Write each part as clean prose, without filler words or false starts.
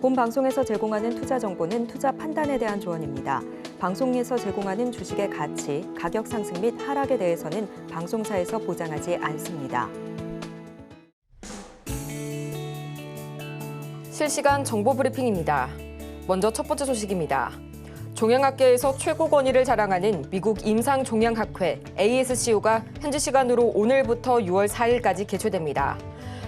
본 방송에서 제공하는 투자 정보는 투자 판단에 대한 조언입니다. 방송에서 제공하는 주식의 가치, 가격 상승 및 하락에 대해서는 방송사에서 보장하지 않습니다. 실시간 정보 브리핑입니다. 먼저 첫 번째 소식입니다. 종양학계에서 최고 권위를 자랑하는 미국 임상종양학회 ASCO가 현지 시간으로 오늘부터 6월 4일까지 개최됩니다.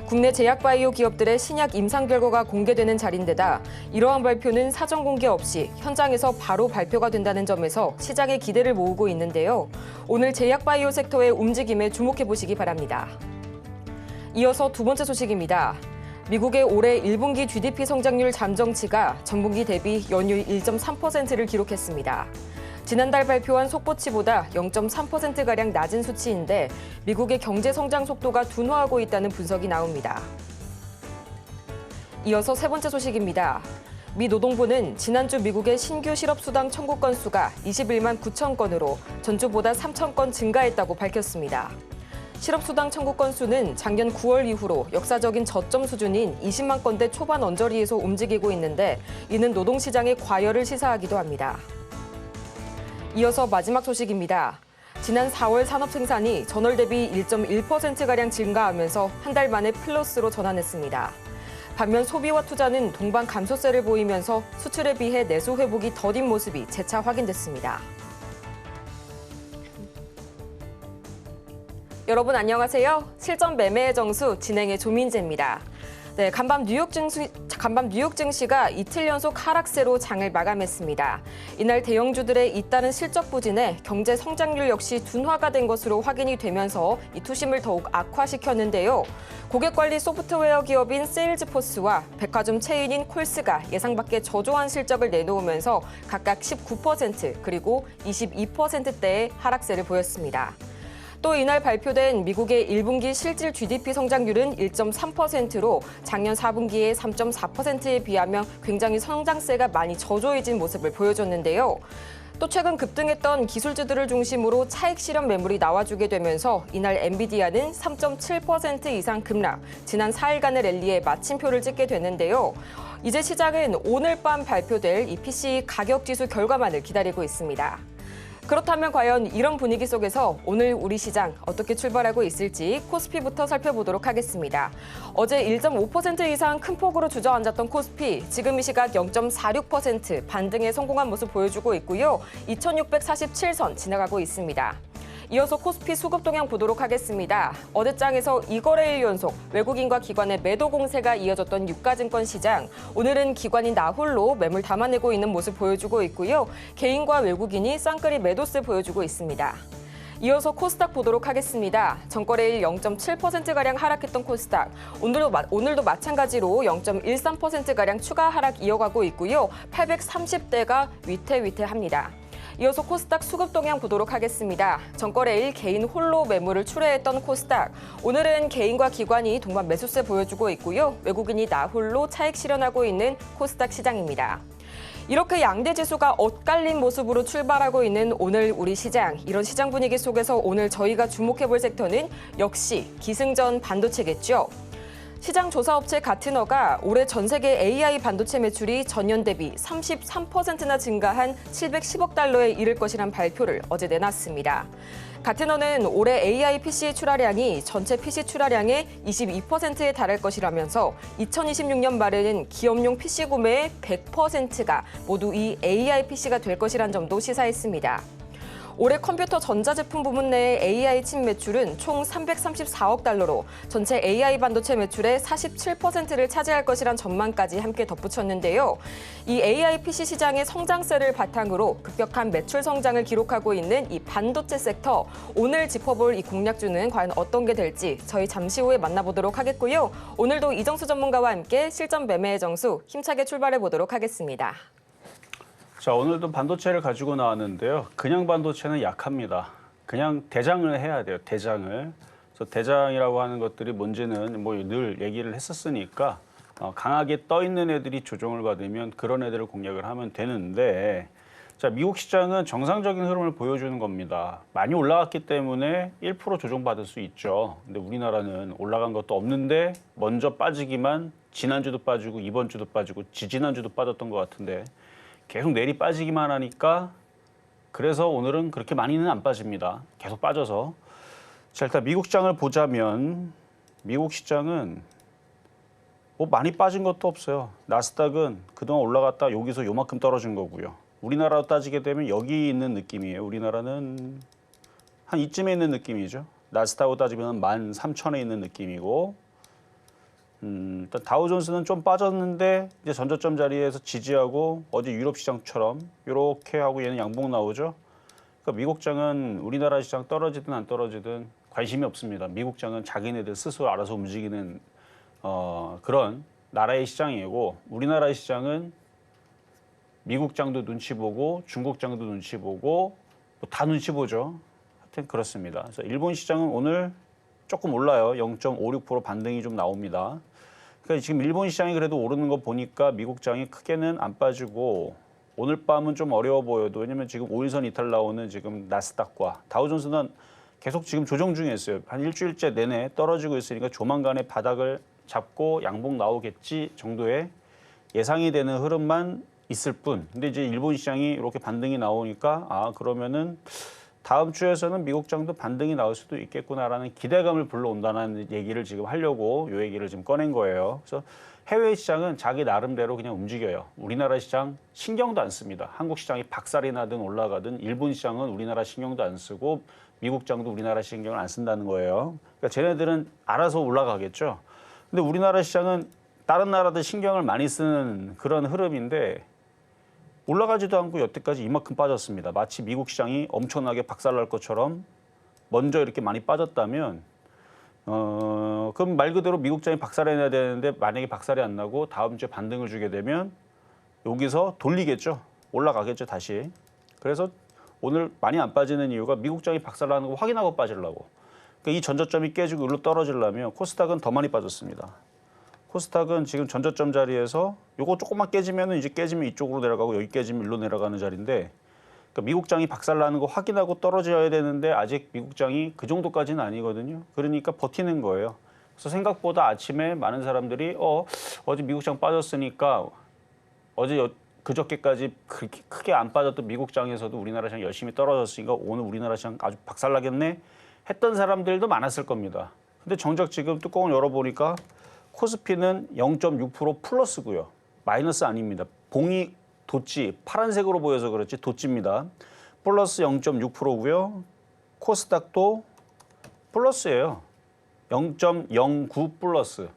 국내 제약바이오 기업들의 신약 임상 결과가 공개되는 자리인데다 이러한 발표는 사전 공개 없이 현장에서 바로 발표가 된다는 점에서 시장의 기대를 모으고 있는데요. 오늘 제약바이오 섹터의 움직임에 주목해 보시기 바랍니다. 이어서 두 번째 소식입니다. 미국의 올해 1분기 GDP 성장률 잠정치가 전분기 대비 연이을 1.3%를 기록했습니다. 지난달 발표한 속보치보다 0.3%가량 낮은 수치인데 미국의 경제 성장 속도가 둔화하고 있다는 분석이 나옵니다. 이어서 세 번째 소식입니다. 미 노동부는 지난주 미국의 신규 실업수당 청구 건수가 21만 9천 건으로 전주보다 3천 건 증가했다고 밝혔습니다. 실업수당 청구 건수는 작년 9월 이후로 역사적인 저점 수준인 20만 건대 초반 언저리에서 움직이고 있는데 이는 노동시장의 과열을 시사하기도 합니다. 이어서 마지막 소식입니다. 지난 4월 산업 생산이 전월 대비 1.1%가량 증가하면서 한 달 만에 플러스로 전환했습니다. 반면 소비와 투자는 동반 감소세를 보이면서 수출에 비해 내수 회복이 더딘 모습이 재차 확인됐습니다. 여러분 안녕하세요. 실전 매매의 정수 진행의 조민재입니다. 네, 간밤 뉴욕 증시가 이틀 연속 하락세로 장을 마감했습니다. 이날 대형주들의 잇따른 실적 부진에 경제 성장률 역시 둔화가 된 것으로 확인이 되면서 이 투심을 더욱 악화시켰는데요. 고객관리 소프트웨어 기업인 세일즈포스와 백화점 체인인 콜스가 예상 밖의 저조한 실적을 내놓으면서 각각 19% 그리고 22%대의 하락세를 보였습니다. 또 이날 발표된 미국의 1분기 실질 GDP 성장률은 1.3%로 작년 4분기의 3.4%에 비하면 굉장히 성장세가 많이 저조해진 모습을 보여줬는데요. 또 최근 급등했던 기술주들을 중심으로 차익 실현 매물이 나와주게 되면서 이날 엔비디아는 3.7% 이상 급락, 지난 4일간의 랠리에 마침표를 찍게 됐는데요. 이제 시장은 오늘 밤 발표될 이 PC 가격지수 결과만을 기다리고 있습니다. 그렇다면 과연 이런 분위기 속에서 오늘 우리 시장 어떻게 출발하고 있을지 코스피부터 살펴보도록 하겠습니다. 어제 1.5% 이상 큰 폭으로 주저앉았던 코스피, 지금 이 시각 0.46% 반등에 성공한 모습 보여주고 있고요. 2647선 지나가고 있습니다. 이어서 코스피 수급 동향 보도록 하겠습니다. 어제장에서 2거래일 연속 외국인과 기관의 매도 공세가 이어졌던 유가증권 시장. 오늘은 기관이 나홀로 매물 담아내고 있는 모습 보여주고 있고요. 개인과 외국인이 쌍끌이 매도세 보여주고 있습니다. 이어서 코스닥 보도록 하겠습니다. 전거래일 0.7%가량 하락했던 코스닥. 오늘도 마찬가지로 0.13%가량 추가 하락 이어가고 있고요. 830대가 위태위태합니다. 이어서 코스닥 수급 동향 보도록 하겠습니다. 전거래일 개인 홀로 매물을 출회했던 코스닥. 오늘은 개인과 기관이 동반 매수세 보여주고 있고요. 외국인이 나홀로 차익 실현하고 있는 코스닥 시장입니다. 이렇게 양대 지수가 엇갈린 모습으로 출발하고 있는 오늘 우리 시장. 이런 시장 분위기 속에서 오늘 저희가 주목해볼 섹터는 역시 기승전 반도체겠죠. 시장 조사업체 가트너가 올해 전 세계 AI 반도체 매출이 전년 대비 33%나 증가한 710억 달러에 이를 것이란 발표를 어제 내놨습니다. 가트너는 올해 AI PC 출하량이 전체 PC 출하량의 22%에 달할 것이라면서 2026년 말에는 기업용 PC 구매의 100%가 모두 이 AI PC가 될 것이란 점도 시사했습니다. 올해 컴퓨터 전자제품 부문 내의 AI 칩 매출은 총 334억 달러로 전체 AI 반도체 매출의 47%를 차지할 것이란 전망까지 함께 덧붙였는데요. 이 AI PC 시장의 성장세를 바탕으로 급격한 매출 성장을 기록하고 있는 이 반도체 섹터, 오늘 짚어볼 이 공략주는 과연 어떤 게 될지 저희 잠시 후에 만나보도록 하겠고요. 오늘도 이정수 전문가와 함께 실전 매매의 정수 힘차게 출발해 보도록 하겠습니다. 자, 오늘도 반도체를 가지고 나왔는데요. 그냥 반도체는 약합니다. 그냥 대장을 해야 돼요, 대장을. 그래서 대장이라고 하는 것들이 뭔지는 뭐 늘 얘기를 했었으니까 강하게 떠 있는 애들이 조정을 받으면 그런 애들을 공략을 하면 되는데, 자, 미국 시장은 정상적인 흐름을 보여주는 겁니다. 많이 올라갔기 때문에 1% 조정받을 수 있죠. 근데 우리나라는 올라간 것도 없는데 먼저 빠지기만 지난주도 빠지고 이번 주도 빠지고 지지난주도 빠졌던 것 같은데 계속 내리 빠지기만 하니까 그래서 오늘은 그렇게 많이는 안 빠집니다. 계속 빠져서. 자, 일단 미국 시장을 보자면 미국 시장은 뭐 많이 빠진 것도 없어요. 나스닥은 그동안 올라갔다 여기서 요만큼 떨어진 거고요. 우리나라로 따지게 되면 여기 있는 느낌이에요. 우리나라는 한 이쯤에 있는 느낌이죠. 나스닥으로 따지면 13,000에 있는 느낌이고 일단 다우존스는 좀 빠졌는데 이제 전저점 자리에서 지지하고 어제 유럽 시장처럼 이렇게 하고 얘는 양봉 나오죠. 그러니까 미국 장은 우리나라 시장 떨어지든 안 떨어지든 관심이 없습니다. 미국 장은 자기네들 스스로 알아서 움직이는 그런 나라의 시장이고 우리나라 시장은 미국 장도 눈치 보고 중국 장도 눈치 보고 뭐 다 눈치 보죠. 하여튼 그렇습니다. 그래서 일본 시장은 오늘 조금 올라요. 0.56% 반등이 좀 나옵니다. 그러니까 지금 일본 시장이 그래도 오르는 거 보니까 미국 장이 크게는 안 빠지고 오늘 밤은 좀 어려워 보여도 왜냐면 지금 5일선 이탈 나오는 지금 나스닥과 다우존스는 계속 지금 조정 중에 있어요. 한 일주일째 내내 떨어지고 있으니까 조만간에 바닥을 잡고 양봉 나오겠지 정도의 예상이 되는 흐름만 있을 뿐. 근데 이제 일본 시장이 이렇게 반등이 나오니까 그러면은 다음 주에서는 미국 장도 반등이 나올 수도 있겠구나라는 기대감을 불러온다는 얘기를 지금 하려고 이 얘기를 지금 꺼낸 거예요. 그래서 해외 시장은 자기 나름대로 그냥 움직여요. 우리나라 시장 신경도 안 씁니다. 한국 시장이 박살이 나든 올라가든 일본 시장은 우리나라 신경도 안 쓰고 미국 장도 우리나라 신경을 안 쓴다는 거예요. 그러니까 쟤네들은 알아서 올라가겠죠. 근데 우리나라 시장은 다른 나라들 신경을 많이 쓰는 그런 흐름인데 올라가지도 않고 여태까지 이만큼 빠졌습니다. 마치 미국 시장이 엄청나게 박살날 것처럼 먼저 이렇게 많이 빠졌다면 그럼 말 그대로 미국 시장이 박살이 나야 되는데 만약에 박살이 안 나고 다음 주에 반등을 주게 되면 여기서 돌리겠죠. 올라가겠죠 다시. 그래서 오늘 많이 안 빠지는 이유가 미국 시장이 박살나는 거 확인하고 빠지려고. 그러니까 이 전저점이 깨지고 일로 떨어지려면 코스닥은 더 많이 빠졌습니다. 코스닥은 지금 전저점 자리에서 요거 조금만 깨지면 이제 깨지면 이쪽으로 내려가고 여기 깨지면 일로 내려가는 자리인데 그러니까 미국 장이 박살나는 거 확인하고 떨어져야 되는데 아직 미국 장이 그 정도까지는 아니거든요. 그러니까 버티는 거예요. 그래서 생각보다 아침에 많은 사람들이 어제 미국 장 빠졌으니까 어제 그저께까지 그렇게 크게 안 빠졌던 미국 장에서도 우리나라 시장 열심히 떨어졌으니까 오늘 우리나라 시장 아주 박살나겠네 했던 사람들도 많았을 겁니다. 근데 정작 지금 뚜껑을 열어보니까 코스피는 0.6% 플러스고요. 마이너스 아닙니다. 봉이 도치, 파란색으로 보여서 그렇지 도치입니다. 플러스 0.6%고요. 코스닥도 플러스예요. 0.09 플러스.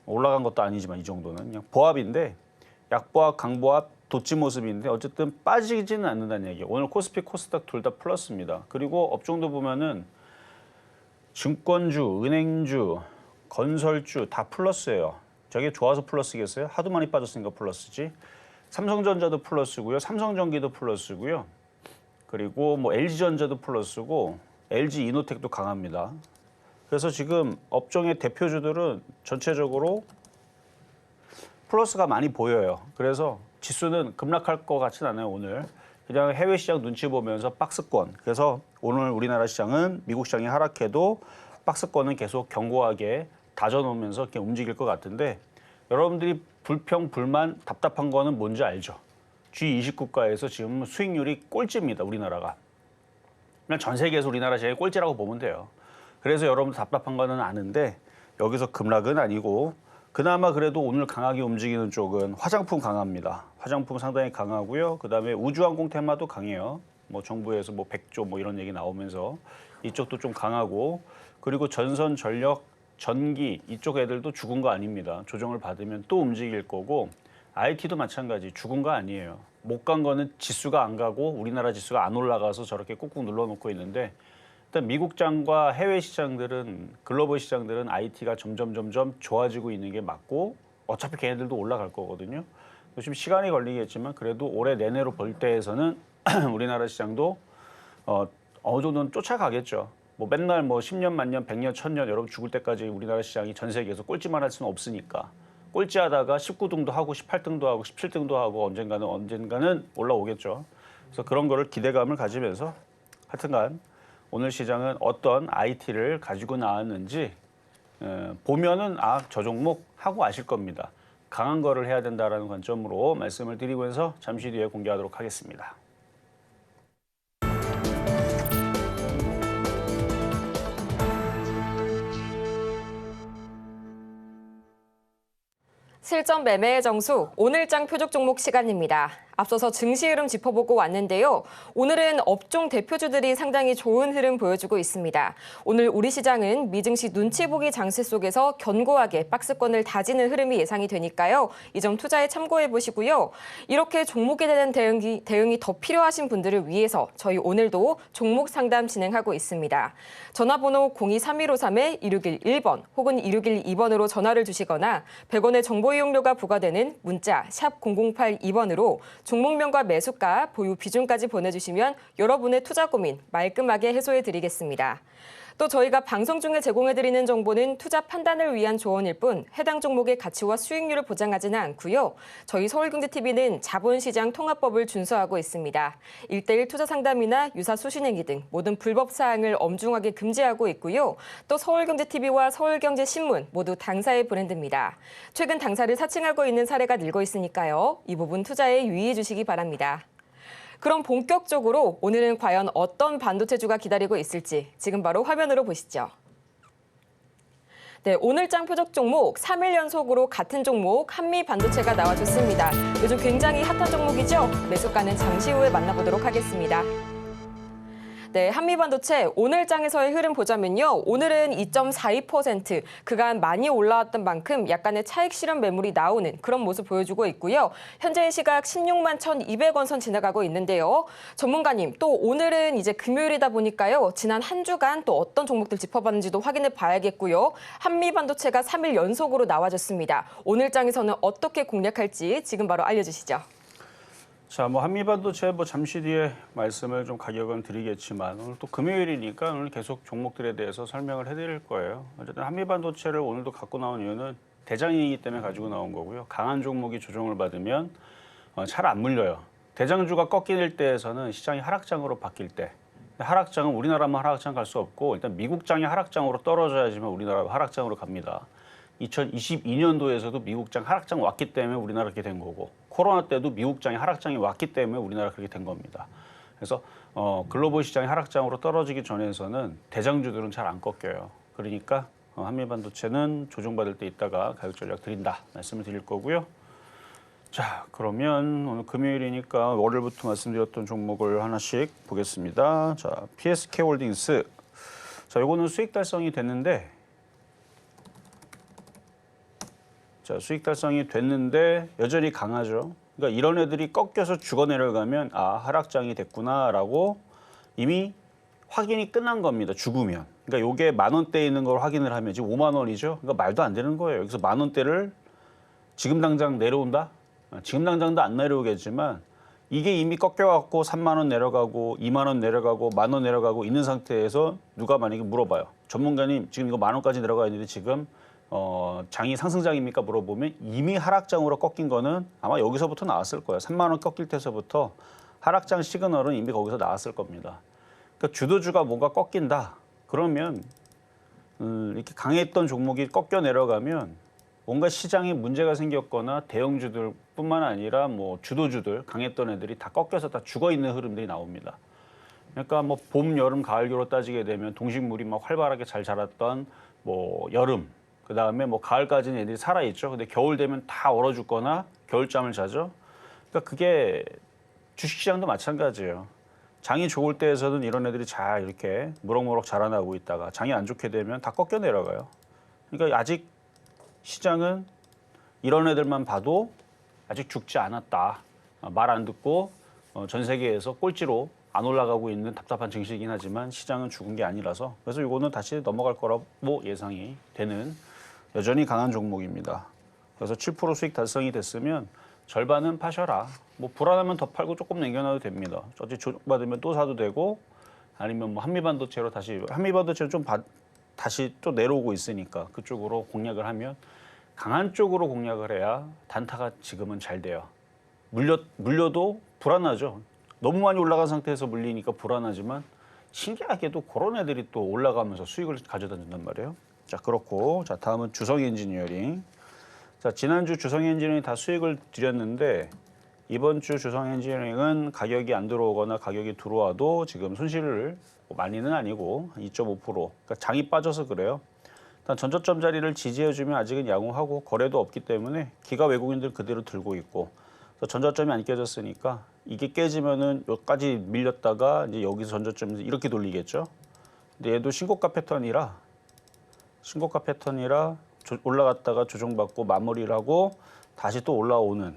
올라간 것도 아니지만 이 정도는 그냥 보합인데 약보합, 강보합, 도치 모습인데 어쨌든 빠지지는 않는다는 얘기예요. 오늘 코스피, 코스닥 둘 다 플러스입니다. 그리고 업종도 보면은 증권주, 은행주, 건설주 다 플러스예요. 저게 좋아서 플러스겠어요? 하도 많이 빠졌으니까 플러스지. 삼성전자도 플러스고요. 삼성전기도 플러스고요. 그리고 뭐 LG전자도 플러스고 LG 이노텍도 강합니다. 그래서 지금 업종의 대표주들은 전체적으로 플러스가 많이 보여요. 그래서 지수는 급락할 것 같지는 않아요, 오늘. 그냥 해외 시장 눈치 보면서 박스권. 그래서 오늘 우리나라 시장은 미국 시장이 하락해도 박스권은 계속 견고하게 다져놓으면서 이렇게 움직일 것 같은데 여러분들이 불평, 불만, 답답한 거는 뭔지 알죠? G20 국가에서 지금 수익률이 꼴찌입니다, 우리나라가. 그냥 전 세계에서 우리나라 시장이 꼴찌라고 보면 돼요. 그래서 여러분들 답답한 거는 아는데 여기서 급락은 아니고 그나마 그래도 오늘 강하게 움직이는 쪽은 화장품 강합니다. 화장품 상당히 강하고요. 그다음에 우주항공 테마도 강해요. 뭐 정부에서 뭐 100조 뭐 이런 얘기 나오면서 이쪽도 좀 강하고 그리고 전선, 전력, 전기 이쪽 애들도 죽은 거 아닙니다. 조정을 받으면 또 움직일 거고 IT도 마찬가지 죽은 거 아니에요. 못 간 거는 지수가 안 가고 우리나라 지수가 안 올라가서 저렇게 꾹꾹 눌러놓고 있는데 일단 미국 장과 해외 시장들은 글로벌 시장들은 IT가 점점 좋아지고 있는 게 맞고 어차피 걔네들도 올라갈 거거든요. 좀 시간이 걸리겠지만 그래도 올해 내내로 볼 때에서는 우리나라 시장도 어느 정도는 쫓아가겠죠. 뭐 맨날 뭐 10년, 만년, 100년, 1000년 여러분 죽을 때까지 우리나라 시장이 전 세계에서 꼴찌만 할 수는 없으니까 꼴찌하다가 19등도 하고 18등도 하고 17등도 하고 언젠가는 올라오겠죠. 그래서 그런 거를 기대감을 가지면서 하여튼간 오늘 시장은 어떤 IT를 가지고 나왔는지 보면은 저 종목 하고 아실 겁니다. 강한 거를 해야 된다라는 관점으로 말씀을 드리면서 잠시 뒤에 공개하도록 하겠습니다. 실전 매매의 정수, 오늘장 표적 종목 시간입니다. 앞서서 증시 흐름 짚어보고 왔는데요. 오늘은 업종 대표주들이 상당히 좋은 흐름 보여주고 있습니다. 오늘 우리 시장은 미증시 눈치 보기 장세 속에서 견고하게 박스권을 다지는 흐름이 예상이 되니까요. 이 점 투자에 참고해 보시고요. 이렇게 종목에 대한 대응이 더 필요하신 분들을 위해서 저희 오늘도 종목 상담 진행하고 있습니다. 전화번호 023153-2611번 혹은 2612번으로 전화를 주시거나 100원의 정보 이용료가 부과되는 문자 샵 0082번으로 종목명과 매수가, 보유 비중까지 보내주시면 여러분의 투자 고민 말끔하게 해소해드리겠습니다. 또 저희가 방송 중에 제공해드리는 정보는 투자 판단을 위한 조언일 뿐 해당 종목의 가치와 수익률을 보장하지는 않고요. 저희 서울경제TV는 자본시장 통합법을 준수하고 있습니다. 1:1 투자 상담이나 유사 수신행위 등 모든 불법 사항을 엄중하게 금지하고 있고요. 또 서울경제TV와 서울경제신문 모두 당사의 브랜드입니다. 최근 당사를 사칭하고 있는 사례가 늘고 있으니까요. 이 부분 투자에 유의해 주시기 바랍니다. 그럼 본격적으로 오늘은 과연 어떤 반도체주가 기다리고 있을지 지금 바로 화면으로 보시죠. 네, 오늘장 표적 종목 3일 연속으로 같은 종목 한미반도체가 나와줬습니다. 요즘 굉장히 핫한 종목이죠? 매수가는 잠시 후에 만나보도록 하겠습니다. 네, 한미반도체 오늘장에서의 흐름 보자면요. 오늘은 2.42% 그간 많이 올라왔던 만큼 약간의 차익 실현 매물이 나오는 그런 모습 보여주고 있고요. 현재 시각 16만 1,200원 선 지나가고 있는데요. 전문가님, 또 오늘은 이제 금요일이다 보니까요. 지난 한 주간 또 어떤 종목들 짚어봤는지도 확인해 봐야겠고요. 한미반도체가 3일 연속으로 나와줬습니다. 오늘장에서는 어떻게 공략할지 지금 바로 알려주시죠. 자, 한미반도체 잠시 뒤에 말씀을 좀 가격은 드리겠지만 오늘 또 금요일이니까 오늘 계속 종목들에 대해서 설명을 해드릴 거예요. 어쨌든 한미반도체를 오늘도 갖고 나온 이유는 대장이기 때문에 가지고 나온 거고요. 강한 종목이 조정을 받으면 잘 안 물려요. 대장주가 꺾일 때에서는 시장이 하락장으로 바뀔 때, 하락장은 우리나라만 하락장 갈 수 없고 일단 미국장이 하락장으로 떨어져야지만 우리나라 하락장으로 갑니다. 2022년도에서도 미국장 하락장 왔기 때문에 우리나라 그렇게 된 거고, 코로나 때도 미국장이 하락장이 왔기 때문에 우리나라 그렇게 된 겁니다. 그래서 글로벌 시장이 하락장으로 떨어지기 전에서는 대장주들은 잘 안 꺾여요. 그러니까 한미반도체는 조정받을 때 있다가 가격 전략 드린다 말씀을 드릴 거고요. 자, 그러면 오늘 금요일이니까 월요일부터 말씀드렸던 종목을 하나씩 보겠습니다. 자, PSK홀딩스. 자, 요거는 수익 달성이 됐는데, 수익 달성이 됐는데 여전히 강하죠. 그러니까 이런 애들이 꺾여서 죽어 내려가면 하락장이 됐구나라고 이미 확인이 끝난 겁니다. 죽으면. 그러니까 요게 10,000원대에 있는 걸 확인을 하면 지금 5만 원이죠. 그러니까 말도 안 되는 거예요. 여기서 10,000원대를 지금 당장 내려온다? 지금 당장도 안 내려오겠지만 이게 이미 꺾여갖고 3만 원 내려가고 2만 원 내려가고 10,000원 내려가고 있는 상태에서 누가 만약에 물어봐요. 전문가님 지금 이거 10,000원까지 내려가 있는데 지금 장이 상승장입니까? 물어보면 이미 하락장으로 꺾인 거는 아마 여기서부터 나왔을 거예요. 3만 원 꺾일 때서부터 하락장 시그널은 이미 거기서 나왔을 겁니다. 그러니까 주도주가 뭔가 꺾인다. 그러면 이렇게 강했던 종목이 꺾여 내려가면 뭔가 시장에 문제가 생겼거나 대형주들뿐만 아니라 주도주들 강했던 애들이 다 꺾여서 다 죽어 있는 흐름들이 나옵니다. 그러니까 봄, 여름, 가을, 겨로 따지게 되면 동식물이 활발하게 잘 자랐던 여름, 그 다음에 가을까지는 애들이 살아있죠. 근데 겨울 되면 다 얼어 죽거나 겨울잠을 자죠. 그러니까 그게 주식시장도 마찬가지예요. 장이 좋을 때에서는 이런 애들이 잘 이렇게 무럭무럭 자라나고 있다가 장이 안 좋게 되면 다 꺾여 내려가요. 그러니까 아직 시장은 이런 애들만 봐도 아직 죽지 않았다. 말 안 듣고 전 세계에서 꼴찌로 안 올라가고 있는 답답한 증시이긴 하지만 시장은 죽은 게 아니라서, 그래서 이거는 다시 넘어갈 거라고 예상이 되는 여전히 강한 종목입니다. 그래서 7% 수익 달성이 됐으면 절반은 파셔라. 불안하면 더 팔고 조금 남겨놔도 됩니다. 어차피 조정받으면 또 사도 되고, 아니면 한미반도체로 다시, 한미반도체는 좀 다시 또 내려오고 있으니까 그쪽으로 공략을 하면 강한 쪽으로 공략을 해야 단타가 지금은 잘 돼요. 물려도 불안하죠. 너무 많이 올라간 상태에서 물리니까 불안하지만 신기하게도 그런 애들이 또 올라가면서 수익을 가져다 준단 말이에요. 자, 그렇고 자, 다음은 주성 엔지니어링. 자, 지난주 주성 엔지니어링 다 수익을 드렸는데 이번 주 주성 엔지니어링은 가격이 안 들어오거나 가격이 들어와도 지금 손실을 많이는 아니고 2.5%. 그러니까 장이 빠져서 그래요. 일단 전저점 자리를 지지해주면 아직은 양호하고 거래도 없기 때문에 기가 외국인들 그대로 들고 있고 전저점이 안 깨졌으니까 이게 깨지면은 여기까지 밀렸다가 이제 여기서 전저점에서 이렇게 돌리겠죠. 근데 얘도 신고가 패턴이라 올라갔다가 조정받고 마무리를 하고 다시 또 올라오는.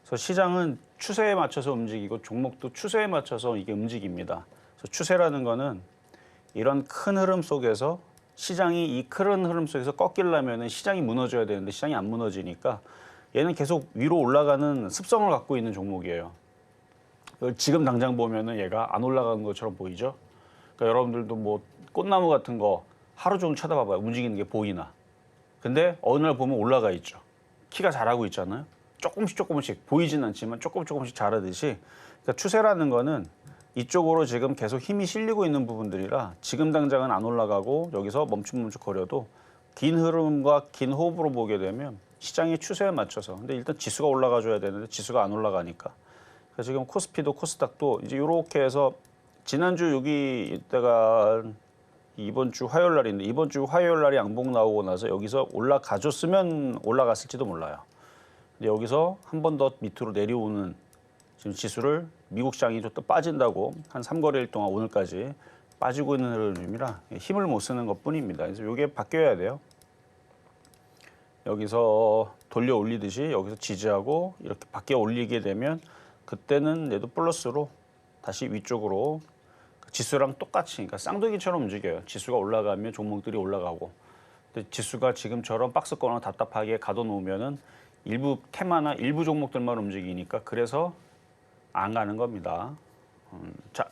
그래서 시장은 추세에 맞춰서 움직이고 종목도 추세에 맞춰서 이게 움직입니다. 그래서 추세라는 거는 이런 큰 흐름 속에서 시장이 이 큰 흐름 속에서 꺾이려면은 시장이 무너져야 되는데 시장이 안 무너지니까 얘는 계속 위로 올라가는 습성을 갖고 있는 종목이에요. 지금 당장 보면은 얘가 안 올라가는 것처럼 보이죠? 그러니까 여러분들도 뭐 꽃나무 같은 거 하루 종일 쳐다봐봐요. 움직이는 게 보이나? 근데 어느 날 보면 올라가 있죠. 키가 자라고 있잖아요. 조금씩 보이진 않지만 조금씩 자라듯이. 그러니까 추세라는 거는 이쪽으로 지금 계속 힘이 실리고 있는 부분들이라 지금 당장은 안 올라가고 여기서 멈춤거려도 긴 흐름과 긴 호흡으로 보게 되면 시장의 추세에 맞춰서. 근데 일단 지수가 올라가줘야 되는데 지수가 안 올라가니까. 그래서 지금 코스피도 코스닥도 이제 이렇게 해서 지난주 여기 이때가 이번 주 화요일 날인데 이번 주 화요일 날이 양봉 나오고 나서 여기서 올라가줬으면 올라갔을지도 몰라요. 근데 여기서 한 번 더 밑으로 내려오는 지금 지수를 미국 시장이 좀 또 빠진다고 한 3거래일 동안 오늘까지 빠지고 있는 흐름이라 힘을 못 쓰는 것뿐입니다. 그래서 이게 바뀌어야 돼요. 여기서 돌려 올리듯이 여기서 지지하고 이렇게 밖에 올리게 되면 그때는 얘도 플러스로 다시 위쪽으로 지수랑 똑같이, 그러니까 쌍둥이처럼 움직여요. 지수가 올라가면 종목들이 올라가고. 근데 지수가 지금처럼 박스권을 답답하게 가둬놓으면은 일부 테마나 일부 종목들만 움직이니까 그래서 안 가는 겁니다. 자,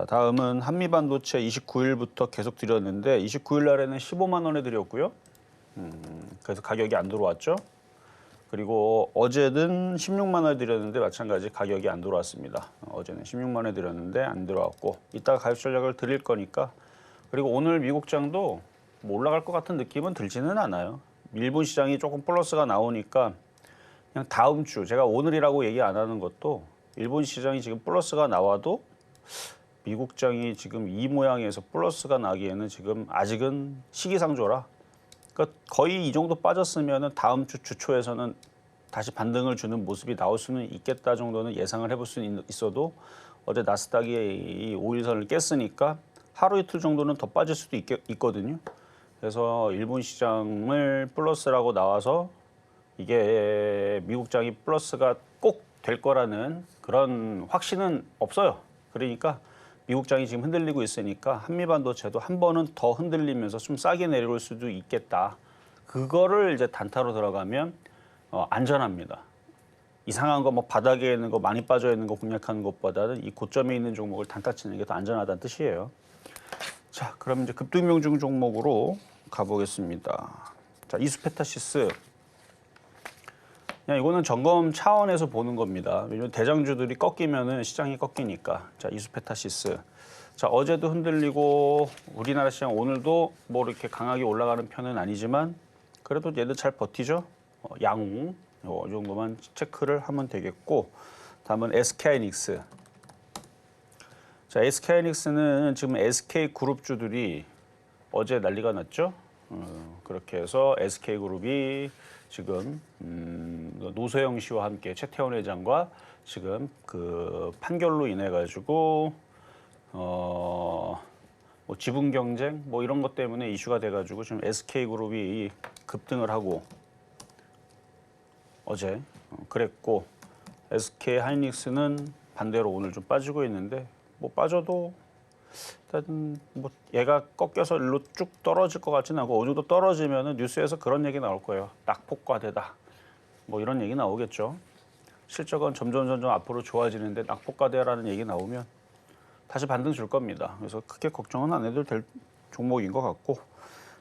다음은 한미반도체 29일부터 계속 드렸는데 29일 날에는 15만 원에 드렸고요. 그래서 가격이 안 들어왔죠. 그리고 어제는 16만 원에 드렸는데 마찬가지 가격이 안 들어왔습니다. 어제는 16만 원에 드렸는데 안 들어왔고 이따가 가격 전략을 드릴 거니까. 그리고 오늘 미국장도 뭐 올라갈 것 같은 느낌은 들지는 않아요. 일본 시장이 조금 플러스가 나오니까 그냥 다음 주, 제가 오늘이라고 얘기 안 하는 것도 일본 시장이 지금 플러스가 나와도 미국장이 지금 이 모양에서 플러스가 나기에는 지금 아직은 시기상조라. 그러니까 거의 이 정도 빠졌으면 다음 주 주초에서는 다시 반등을 주는 모습이 나올 수는 있겠다 정도는 예상을 해볼 수는 있어도 어제 나스닥이 이 5일선을 깼으니까 하루 이틀 정도는 더 빠질 수도 있거든요. 그래서 일본 시장을 플러스라고 나와서 이게 미국장이 플러스가 꼭 될 거라는 그런 확신은 없어요. 그러니까 미국장이 지금 흔들리고 있으니까 한미반도체도 한 번은 더 흔들리면서 좀 싸게 내려올 수도 있겠다. 그거를 이제 단타로 들어가면 안전합니다. 이상한 거 뭐 바닥에 있는 거 많이 빠져 있는 거 공략하는 것보다는 이 고점에 있는 종목을 단타 치는 게 더 안전하다는 뜻이에요. 자, 그럼 이제 급등명중 종목으로 가보겠습니다. 자, 이수페타시스. 그냥 이거는 점검 차원에서 보는 겁니다. 왜냐면 대장주들이 꺾이면은 시장이 꺾이니까. 자, 이수페타시스. 자, 어제도 흔들리고 우리나라 시장 오늘도 뭐 이렇게 강하게 올라가는 편은 아니지만 그래도 얘들 잘 버티죠. 양호. 이 정도만 체크를 하면 되겠고. 다음은 SK하이닉스. 자, SK하이닉스는 지금 SK그룹주들이 어제 난리가 났죠. 그렇게 해서 SK그룹이 지금 노소영 씨와 함께 최태원 회장과 지금 그 판결로 인해 가지고 뭐 지분 경쟁 뭐 이런 것 때문에 이슈가 돼 가지고 지금 SK그룹이 급등을 하고 어제 그랬고 SK하이닉스는 반대로 오늘 좀 빠지고 있는데 뭐 빠져도 일단 뭐 얘가 꺾여서 일로 쭉 떨어질 것 같지는 않고 어느 정도 떨어지면은 뉴스에서 그런 얘기 나올 거예요. 낙폭과대다. 뭐 이런 얘기 나오겠죠. 실적은 점점 앞으로 좋아지는데 낙폭과대라는 얘기 나오면 다시 반등 줄 겁니다. 그래서 크게 걱정은 안 해도 될 종목인 것 같고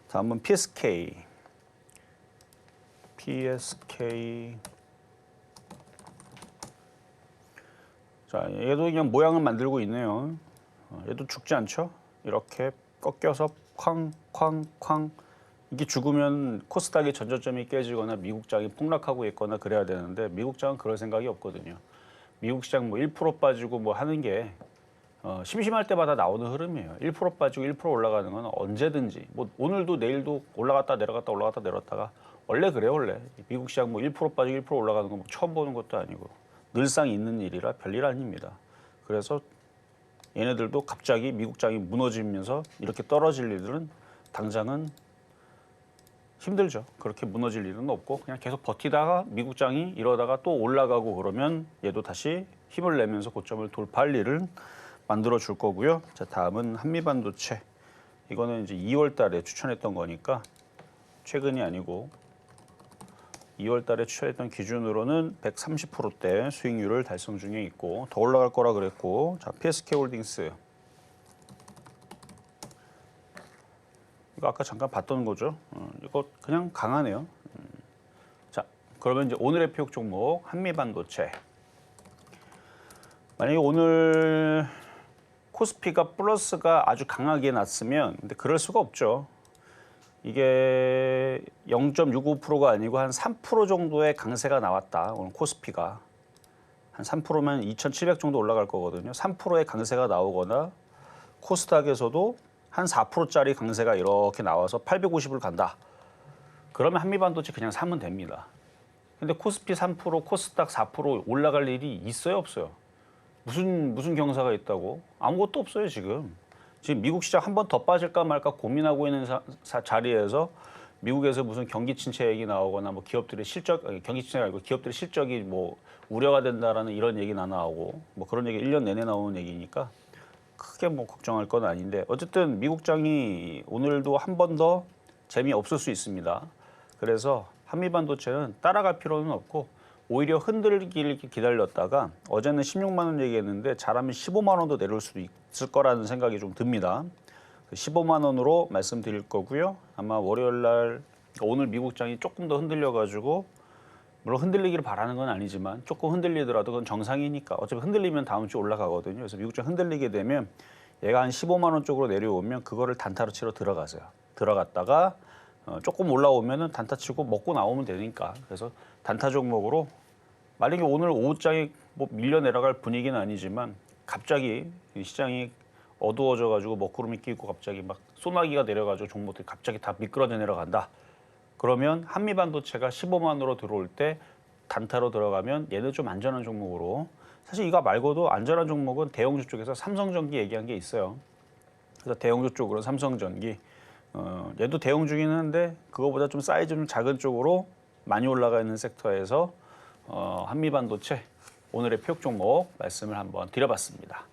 다음은 PSK. PSK. 자, 얘도 그냥 모양을 만들고 있네요. 얘도 죽지 않죠? 이렇게 꺾여서 쾅쾅쾅. 이게 죽으면 코스닥의 전저점이 깨지거나 미국장이 폭락하고 있거나 그래야 되는데 미국장은 그럴 생각이 없거든요. 미국 시장 뭐 1% 빠지고 뭐 하는 게 심심할 때마다 나오는 흐름이에요. 1% 빠지고 1% 올라가는 건 언제든지 뭐 오늘도 내일도 올라갔다 내려갔다 올라갔다 내렸다가 원래 그래요. 원래 미국 시장 뭐 1% 빠지고 1% 올라가는 건 뭐 처음 보는 것도 아니고 늘상 있는 일이라 별일 아닙니다. 그래서 얘네들도 갑자기 미국장이 무너지면서 이렇게 떨어질 일들은 당장은 힘들죠. 그렇게 무너질 일은 없고 그냥 계속 버티다가 미국장이 이러다가 또 올라가고 그러면 얘도 다시 힘을 내면서 고점을 돌파할 일을 만들어 줄 거고요. 자, 다음은 한미반도체. 이거는 이제 2월 달에 추천했던 거니까 최근이 아니고 2월 달에 추천했던 기준으로는 130%대 수익률을 달성 중에 있고 더 올라갈 거라 그랬고. 자, PSK 홀딩스. 이거 아까 잠깐 봤던 거죠. 이거 그냥 강하네요. 자, 그러면 이제 오늘의 표적 종목 한미반도체. 만약에 오늘 코스피가 플러스가 아주 강하게 났으면 근데 그럴 수가 없죠. 이게 0.65%가 아니고 한 3% 정도의 강세가 나왔다. 오늘 코스피가. 한 3%면 2,700 정도 올라갈 거거든요. 3%의 강세가 나오거나 코스닥에서도 한 4%짜리 강세가 이렇게 나와서 850을 간다. 그러면 한미반도체 그냥 사면 됩니다. 근데 코스피 3%, 코스닥 4% 올라갈 일이 있어요, 없어요? 무슨 경사가 있다고? 아무것도 없어요, 지금. 지금 미국 시장 한 번 더 빠질까 말까 고민하고 있는 자리에서 미국에서 무슨 경기 침체 얘기 나오거나 뭐 기업들의 실적, 경기 침체가 아니고 기업들의 실적이 뭐 우려가 된다라는 이런 얘기나 나오고 뭐 그런 얘기 1년 내내 나오는 얘기니까 크게 뭐 걱정할 건 아닌데 어쨌든 미국장이 오늘도 한 번 더 재미없을 수 있습니다. 그래서 한미반도체는 따라갈 필요는 없고 오히려 흔들기를 기다렸다가 어제는 16만 원 얘기했는데 잘하면 15만 원도 내려올 수도 있을 거라는 생각이 좀 듭니다. 15만 원으로 말씀드릴 거고요. 아마 월요일 날 오늘 미국장이 조금 더 흔들려가지고 물론 흔들리기를 바라는 건 아니지만 조금 흔들리더라도 그건 정상이니까 어차피 흔들리면 다음 주 올라가거든요. 그래서 미국장 흔들리게 되면 얘가 한 15만 원 쪽으로 내려오면 그거를 단타로 치러 들어가세요. 들어갔다가 조금 올라오면은 단타 치고 먹고 나오면 되니까 그래서 단타 종목으로 만약에 오늘 오후장이 뭐 밀려 내려갈 분위기는 아니지만 갑자기 시장이 어두워져 가지고 먹구름이 끼고 갑자기 막 소나기가 내려가지고 종목들이 갑자기 다 미끄러져 내려간다. 그러면 한미반도체가 15만 원으로 들어올 때 단타로 들어가면 얘는 좀 안전한 종목으로 사실 이거 말고도 안전한 종목은 대형주 쪽에서 삼성전기 얘기한 게 있어요. 그래서 대형주 쪽으로 삼성전기 얘도 대형주기는 한데 그거보다 좀 사이즈 좀 작은 쪽으로 많이 올라가 있는 섹터에서 한미반도체 오늘의 표적 종목 말씀을 한번 드려봤습니다.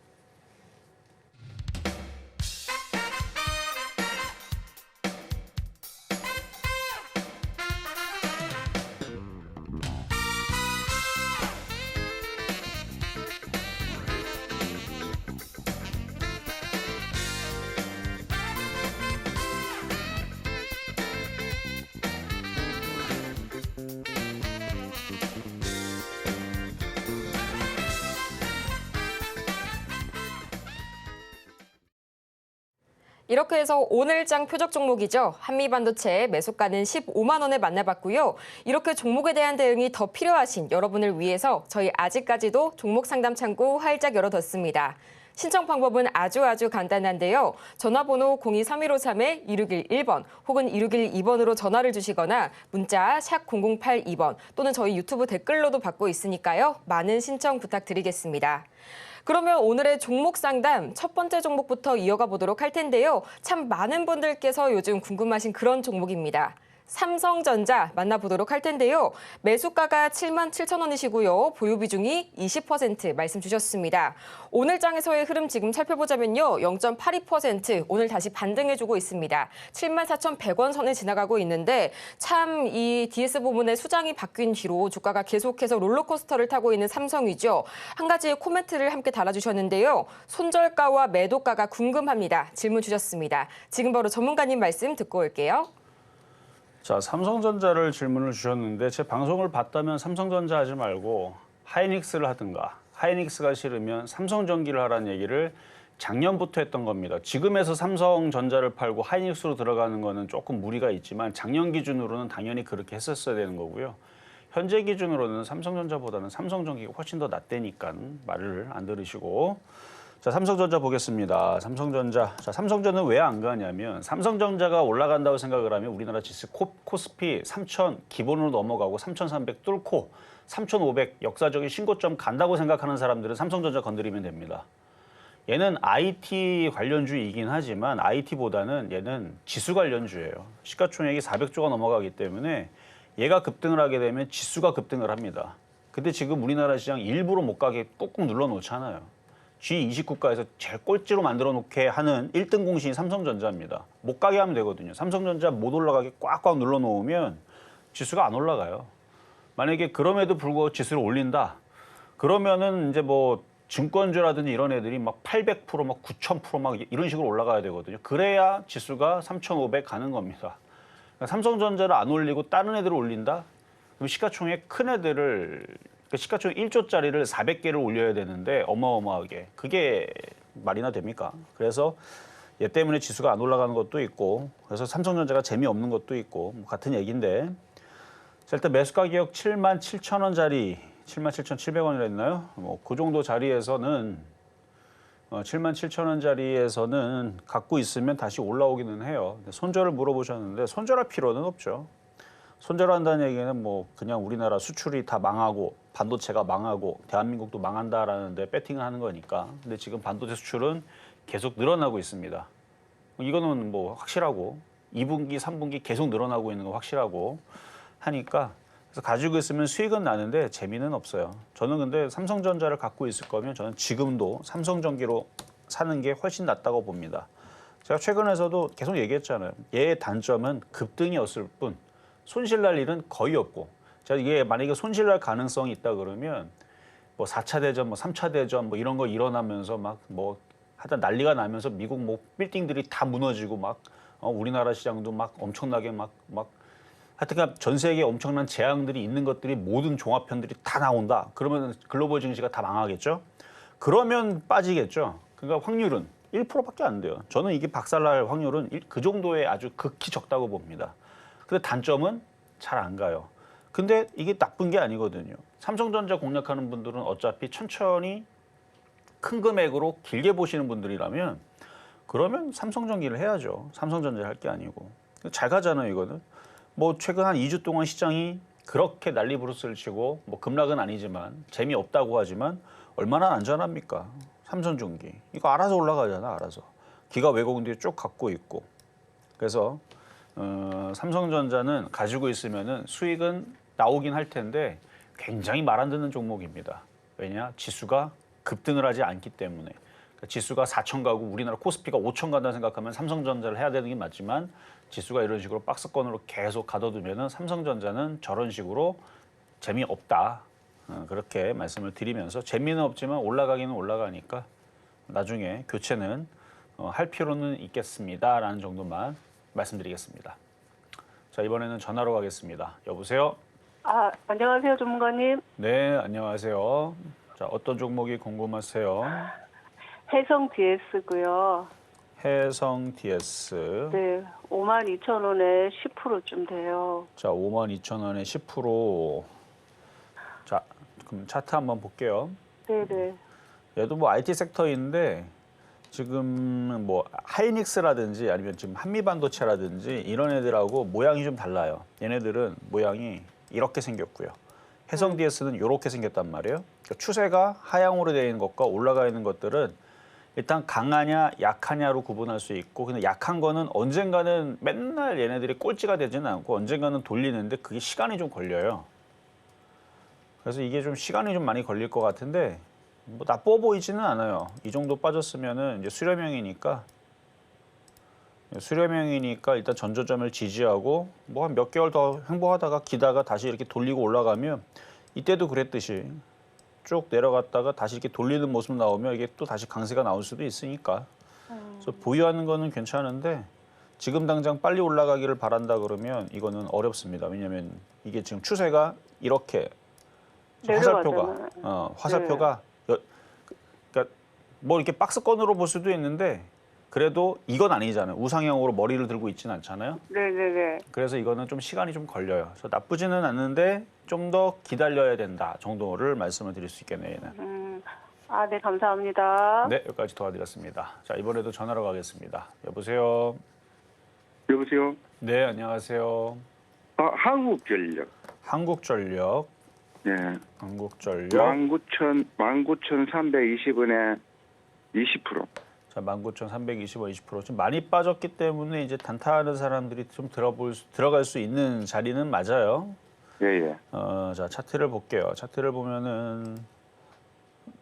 이렇게 해서 오늘장 표적 종목이죠. 한미반도체 매수가는 15만 원에 만나봤고요. 이렇게 종목에 대한 대응이 더 필요하신 여러분을 위해서 저희 아직까지도 종목 상담 창구 활짝 열어뒀습니다. 신청 방법은 아주 간단한데요. 전화번호 023153-2611번 혹은 2612번으로 전화를 주시거나 문자 샵 0082번 또는 저희 유튜브 댓글로도 받고 있으니까요. 많은 신청 부탁드리겠습니다. 그러면 오늘의 종목 상담 첫 번째 종목부터 이어가 보도록 할 텐데요. 참 많은 분들께서 요즘 궁금하신 그런 종목입니다. 삼성전자 만나보도록 할 텐데요. 매수가가 77,000원이시고요. 보유 비중이 20% 말씀 주셨습니다. 오늘 장에서의 흐름 지금 살펴보자면요. 0.82% 오늘 다시 반등해주고 있습니다. 74,100원 선을 지나가고 있는데 참 이 DS 부문의 수장이 바뀐 뒤로 주가가 계속해서 롤러코스터를 타고 있는 삼성이죠. 한 가지 코멘트를 함께 달아주셨는데요. 손절가와 매도가가 궁금합니다. 질문 주셨습니다. 지금 바로 전문가님 말씀 듣고 올게요. 자, 삼성전자를 질문을 주셨는데 제 방송을 봤다면 삼성전자 하지 말고 하이닉스를 하든가 하이닉스가 싫으면 삼성전기를 하라는 얘기를 작년부터 했던 겁니다. 지금에서 삼성전자를 팔고 하이닉스로 들어가는 거는 조금 무리가 있지만 작년 기준으로는 당연히 그렇게 했었어야 되는 거고요. 현재 기준으로는 삼성전자보다는 삼성전기가 훨씬 더 낫다니까 말을 안 들으시고. 자, 삼성전자 보겠습니다. 삼성전자. 자, 삼성전자는 왜 안 가냐면 삼성전자가 올라간다고 생각을 하면 우리나라 지수 코스피 3,000 기본으로 넘어가고 3,300 뚫고 3,500 역사적인 신고점 간다고 생각하는 사람들은 삼성전자 건드리면 됩니다. 얘는 IT 관련주이긴 하지만 IT보다는 얘는 지수 관련주예요. 시가총액이 400조가 넘어가기 때문에 얘가 급등을 하게 되면 지수가 급등을 합니다. 근데 지금 우리나라 시장 일부러 못 가게 꾹꾹 눌러놓잖아요. G20 국가에서 제일 꼴찌로 만들어 놓게 하는 1등 공신이 삼성전자입니다. 못 가게 하면 되거든요. 삼성전자 못 올라가게 꽉꽉 눌러 놓으면 지수가 안 올라가요. 만약에 그럼에도 불구하고 지수를 올린다. 그러면은 이제 뭐 증권주라든지 이런 애들이 막 800%, 막 9,000% 막 이런 식으로 올라가야 되거든요. 그래야 지수가 3,500 가는 겁니다. 그러니까 삼성전자를 안 올리고 다른 애들을 올린다? 그럼 시가총액 큰 애들을 시가총액 1조짜리를 400개를 올려야 되는데 어마어마하게. 그게 말이나 됩니까? 그래서 얘 때문에 지수가 안 올라가는 것도 있고 그래서 삼성전자가 재미없는 것도 있고 뭐 같은 얘기인데 자, 일단 매수 가격 77,000원짜리 77,700원이라 했나요? 뭐 그 정도 자리에서는 77,000원짜리에서는 갖고 있으면 다시 올라오기는 해요. 손절을 물어보셨는데 손절할 필요는 없죠. 손절한다는 얘기는 뭐 그냥 우리나라 수출이 다 망하고 반도체가 망하고 대한민국도 망한다라는데 배팅을 하는 거니까. 근데 지금 반도체 수출은 계속 늘어나고 있습니다. 이거는 뭐 확실하고 2분기, 3분기 계속 늘어나고 있는 거 확실하고 하니까 그래서 가지고 있으면 수익은 나는데 재미는 없어요. 저는 근데 삼성전자를 갖고 있을 거면 저는 지금도 삼성전기로 사는 게 훨씬 낫다고 봅니다. 제가 최근에서도 계속 얘기했잖아요. 얘의 단점은 급등이었을 뿐 손실 날 일은 거의 없고 제가 이게 만약에 손실 날 가능성이 있다 그러면 뭐 4차 대전, 뭐 3차 대전 뭐 이런 거 일어나면서 막 뭐 하여튼 난리가 나면서 미국 뭐 빌딩들이 다 무너지고 막 우리나라 시장도 막 엄청나게 막 하여튼 전 세계에 엄청난 재앙들이 있는 것들이 모든 종합편들이 다 나온다. 그러면 글로벌 증시가 다 망하겠죠? 그러면 빠지겠죠. 그러니까 확률은 1%밖에 안 돼요. 저는 이게 박살날 확률은 그 정도의 아주 극히 적다고 봅니다. 근데 단점은 잘 안 가요. 근데 이게 나쁜 게 아니거든요. 삼성전자 공략하는 분들은 어차피 천천히 큰 금액으로 길게 보시는 분들이라면 그러면 삼성전기를 해야죠. 삼성전자 할 게 아니고. 잘 가잖아요, 이거는. 뭐 최근 한 2주 동안 시장이 그렇게 난리 부르스를 치고 뭐 급락은 아니지만 재미없다고 하지만 얼마나 안전합니까? 삼성전기. 이거 알아서 올라가잖아, 알아서. 기가 외국인들이 쭉 갖고 있고. 그래서 삼성전자는 가지고 있으면은 수익은 나오긴 할 텐데 굉장히 말 안 듣는 종목입니다. 왜냐? 지수가 급등을 하지 않기 때문에. 그러니까 지수가 4천 가고 우리나라 코스피가 5천 간다 생각하면 삼성전자를 해야 되는 게 맞지만 지수가 이런 식으로 박스권으로 계속 가둬두면은 삼성전자는 저런 식으로 재미없다. 그렇게 말씀을 드리면서 재미는 없지만 올라가기는 올라가니까 나중에 교체는 할 필요는 있겠습니다라는 정도만 말씀드리겠습니다. 자, 이번에는 전화로 가겠습니다. 여보세요? 안녕하세요, 전문가님. 네, 안녕하세요. 자, 어떤 종목이 궁금하세요? 해성 DS고요. 해성 DS. 네, 52,000원에 10%쯤 돼요. 자, 52,000원에 10%. 자, 그럼 차트 한번 볼게요. 네네. 얘도 뭐 IT 섹터인데 지금 뭐 하이닉스라든지 아니면 지금 한미반도체라든지 이런 애들하고 모양이 좀 달라요. 얘네들은 모양이 이렇게 생겼고요. 해성 DS는 이렇게 생겼단 말이에요. 그러니까 추세가 하향으로 되어 있는 것과 올라가 있는 것들은 일단 강하냐 약하냐로 구분할 수 있고 근데 약한 거는 언젠가는 맨날 얘네들이 꼴찌가 되지는 않고 언젠가는 돌리는데 그게 시간이 좀 걸려요. 그래서 이게 좀 시간이 좀 많이 걸릴 것 같은데 뭐 나빠 보이지는 않아요. 이 정도 빠졌으면은 이제 수렴형이니까 일단 전저점을 지지하고 뭐 한 몇 개월 더 횡보하다가 기다가 다시 이렇게 돌리고 올라가면 이때도 그랬듯이 쭉 내려갔다가 다시 이렇게 돌리는 모습 나오면 이게 또 다시 강세가 나올 수도 있으니까. 그래서 보유하는 거는 괜찮은데 지금 당장 빨리 올라가기를 바란다 그러면 이거는 어렵습니다. 왜냐하면 이게 지금 추세가 이렇게 내려가잖아요. 화살표가 그러니까 뭐 이렇게 박스권으로 볼 수도 있는데 그래도 이건 아니잖아요. 우상향으로 머리를 들고 있지는 않잖아요. 네네네. 그래서 이거는 좀 시간이 좀 걸려요. 그래서 나쁘지는 않는데 좀 더 기다려야 된다 정도를 말씀을 드릴 수 있겠네요. 얘는. 네, 감사합니다. 네, 여기까지 도와드렸습니다. 자, 이번에도 전화로 가겠습니다. 여보세요. 여보세요? 네, 안녕하세요. 한국전력. 한국전력, 네. 한국전력. 19,320원에 20%. 자, 19,320원 20%. 좀 많이 빠졌기 때문에 이제 단타하는 사람들이 좀 들어갈 수 있는 자리는 맞아요. 예, 예. 자, 차트를 볼게요. 차트를 보면은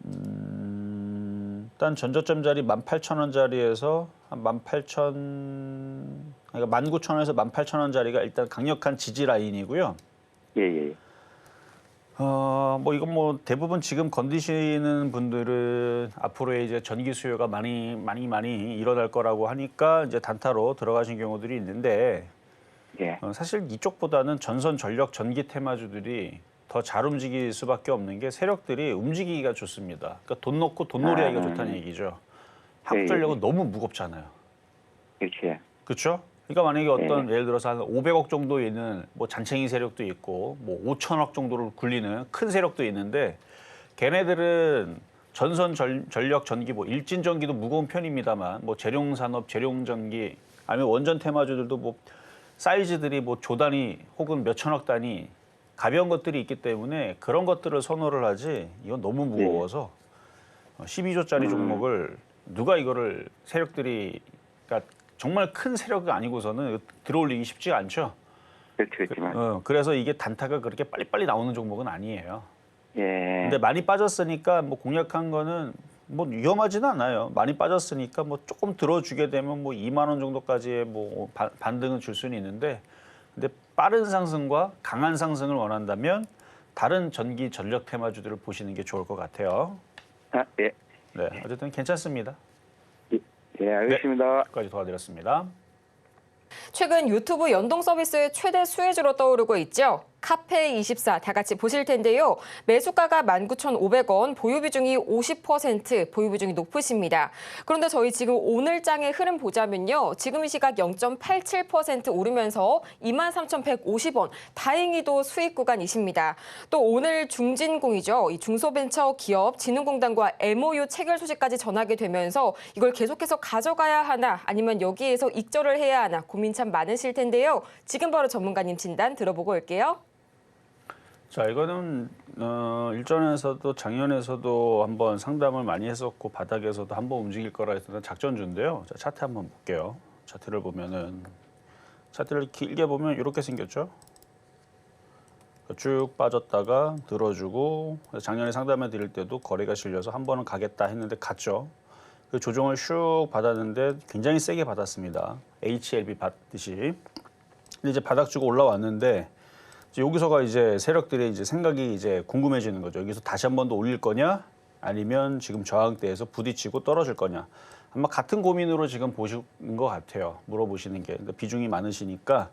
일단 전저점 자리 18,000원짜리에서 한 18,000 그러니까 19,000원에서 18,000원짜리가 일단 강력한 지지 라인이고요. 예, 예. 뭐 이건 뭐 대부분 지금 건드시는 분들은 앞으로의 이제 전기 수요가 많이 일어날 거라고 하니까 이제 단타로 들어가신 경우들이 있는데 예. 사실 이쪽보다는 전선 전력 전기 테마주들이 더 잘 움직일 수밖에 없는 게 세력들이 움직이기가 좋습니다. 그러니까 돈 넣고 돈 놀이하기가 좋다는 얘기죠. 한국전력은 너무 무겁잖아요. 그렇지. 그렇죠? 그러니까 만약에 어떤 예를 들어서 한 500억 정도 있는 뭐 잔챙이 세력도 있고 뭐 5천억 정도를 굴리는 큰 세력도 있는데 걔네들은 전선 전력 전기 뭐 일진 전기도 무거운 편입니다만 뭐 재룡 산업 재룡 전기 아니면 원전 테마주들도 뭐 사이즈들이 뭐 조 단위 혹은 몇 천억 단위 가벼운 것들이 있기 때문에 그런 것들을 선호를 하지 이건 너무 무거워서 12조짜리 종목을 누가 이거를 세력들이 그러니까 정말 큰 세력이 아니고서는 들어올리기 쉽지가 않죠. 그렇지만. 그래서 이게 단타가 그렇게 빨리빨리 나오는 종목은 아니에요. 예. 근데 많이 빠졌으니까 뭐 공략한 거는 뭐 위험하지는 않아요. 많이 빠졌으니까 뭐 조금 들어주게 되면 뭐 2만 원 정도까지의 뭐 반등은 줄 수는 있는데 근데 빠른 상승과 강한 상승을 원한다면 다른 전기 전력 테마주들을 보시는 게 좋을 것 같아요. 예. 네, 어쨌든 괜찮습니다. 예, 알겠습니다. 여기까지 도와드렸습니다. 최근 유튜브 연동 서비스의 최대 수혜주로 떠오르고 있죠. 카페24 다 같이 보실 텐데요. 매수가가 19,500원, 보유 비중이 50%, 보유 비중이 높으십니다. 그런데 저희 지금 오늘 장의 흐름 보자면요. 지금 이 시각 0.87% 오르면서 23,150원, 다행히도 수익 구간이십니다. 또 오늘 중진공이죠. 이 중소벤처기업 진흥공단과 MOU 체결 소식까지 전하게 되면서 이걸 계속해서 가져가야 하나 아니면 여기에서 익절을 해야 하나 고민 참 많으실 텐데요. 지금 바로 전문가님 진단 들어보고 올게요. 자, 이거는 일전에서도 작년에서도 한번 상담을 많이 했었고 바닥에서도 한번 움직일 거라 했던 작전주인데요. 자, 차트 한번 볼게요. 차트를 보면은 차트를 길게 보면 이렇게 생겼죠. 쭉 빠졌다가 들어주고 작년에 상담해 드릴 때도 거래가 실려서 한 번은 가겠다 했는데 갔죠. 그 조정을 슉 받았는데 굉장히 세게 받았습니다. HLB 받듯이. 근데 이제 바닥 주고 올라왔는데 여기서가 이제 세력들의 이제 생각이 이제 궁금해지는 거죠. 여기서 다시 한 번 더 올릴 거냐, 아니면 지금 저항대에서 부딪히고 떨어질 거냐. 아마 같은 고민으로 지금 보시는 것 같아요. 물어보시는 게. 근데 비중이 많으시니까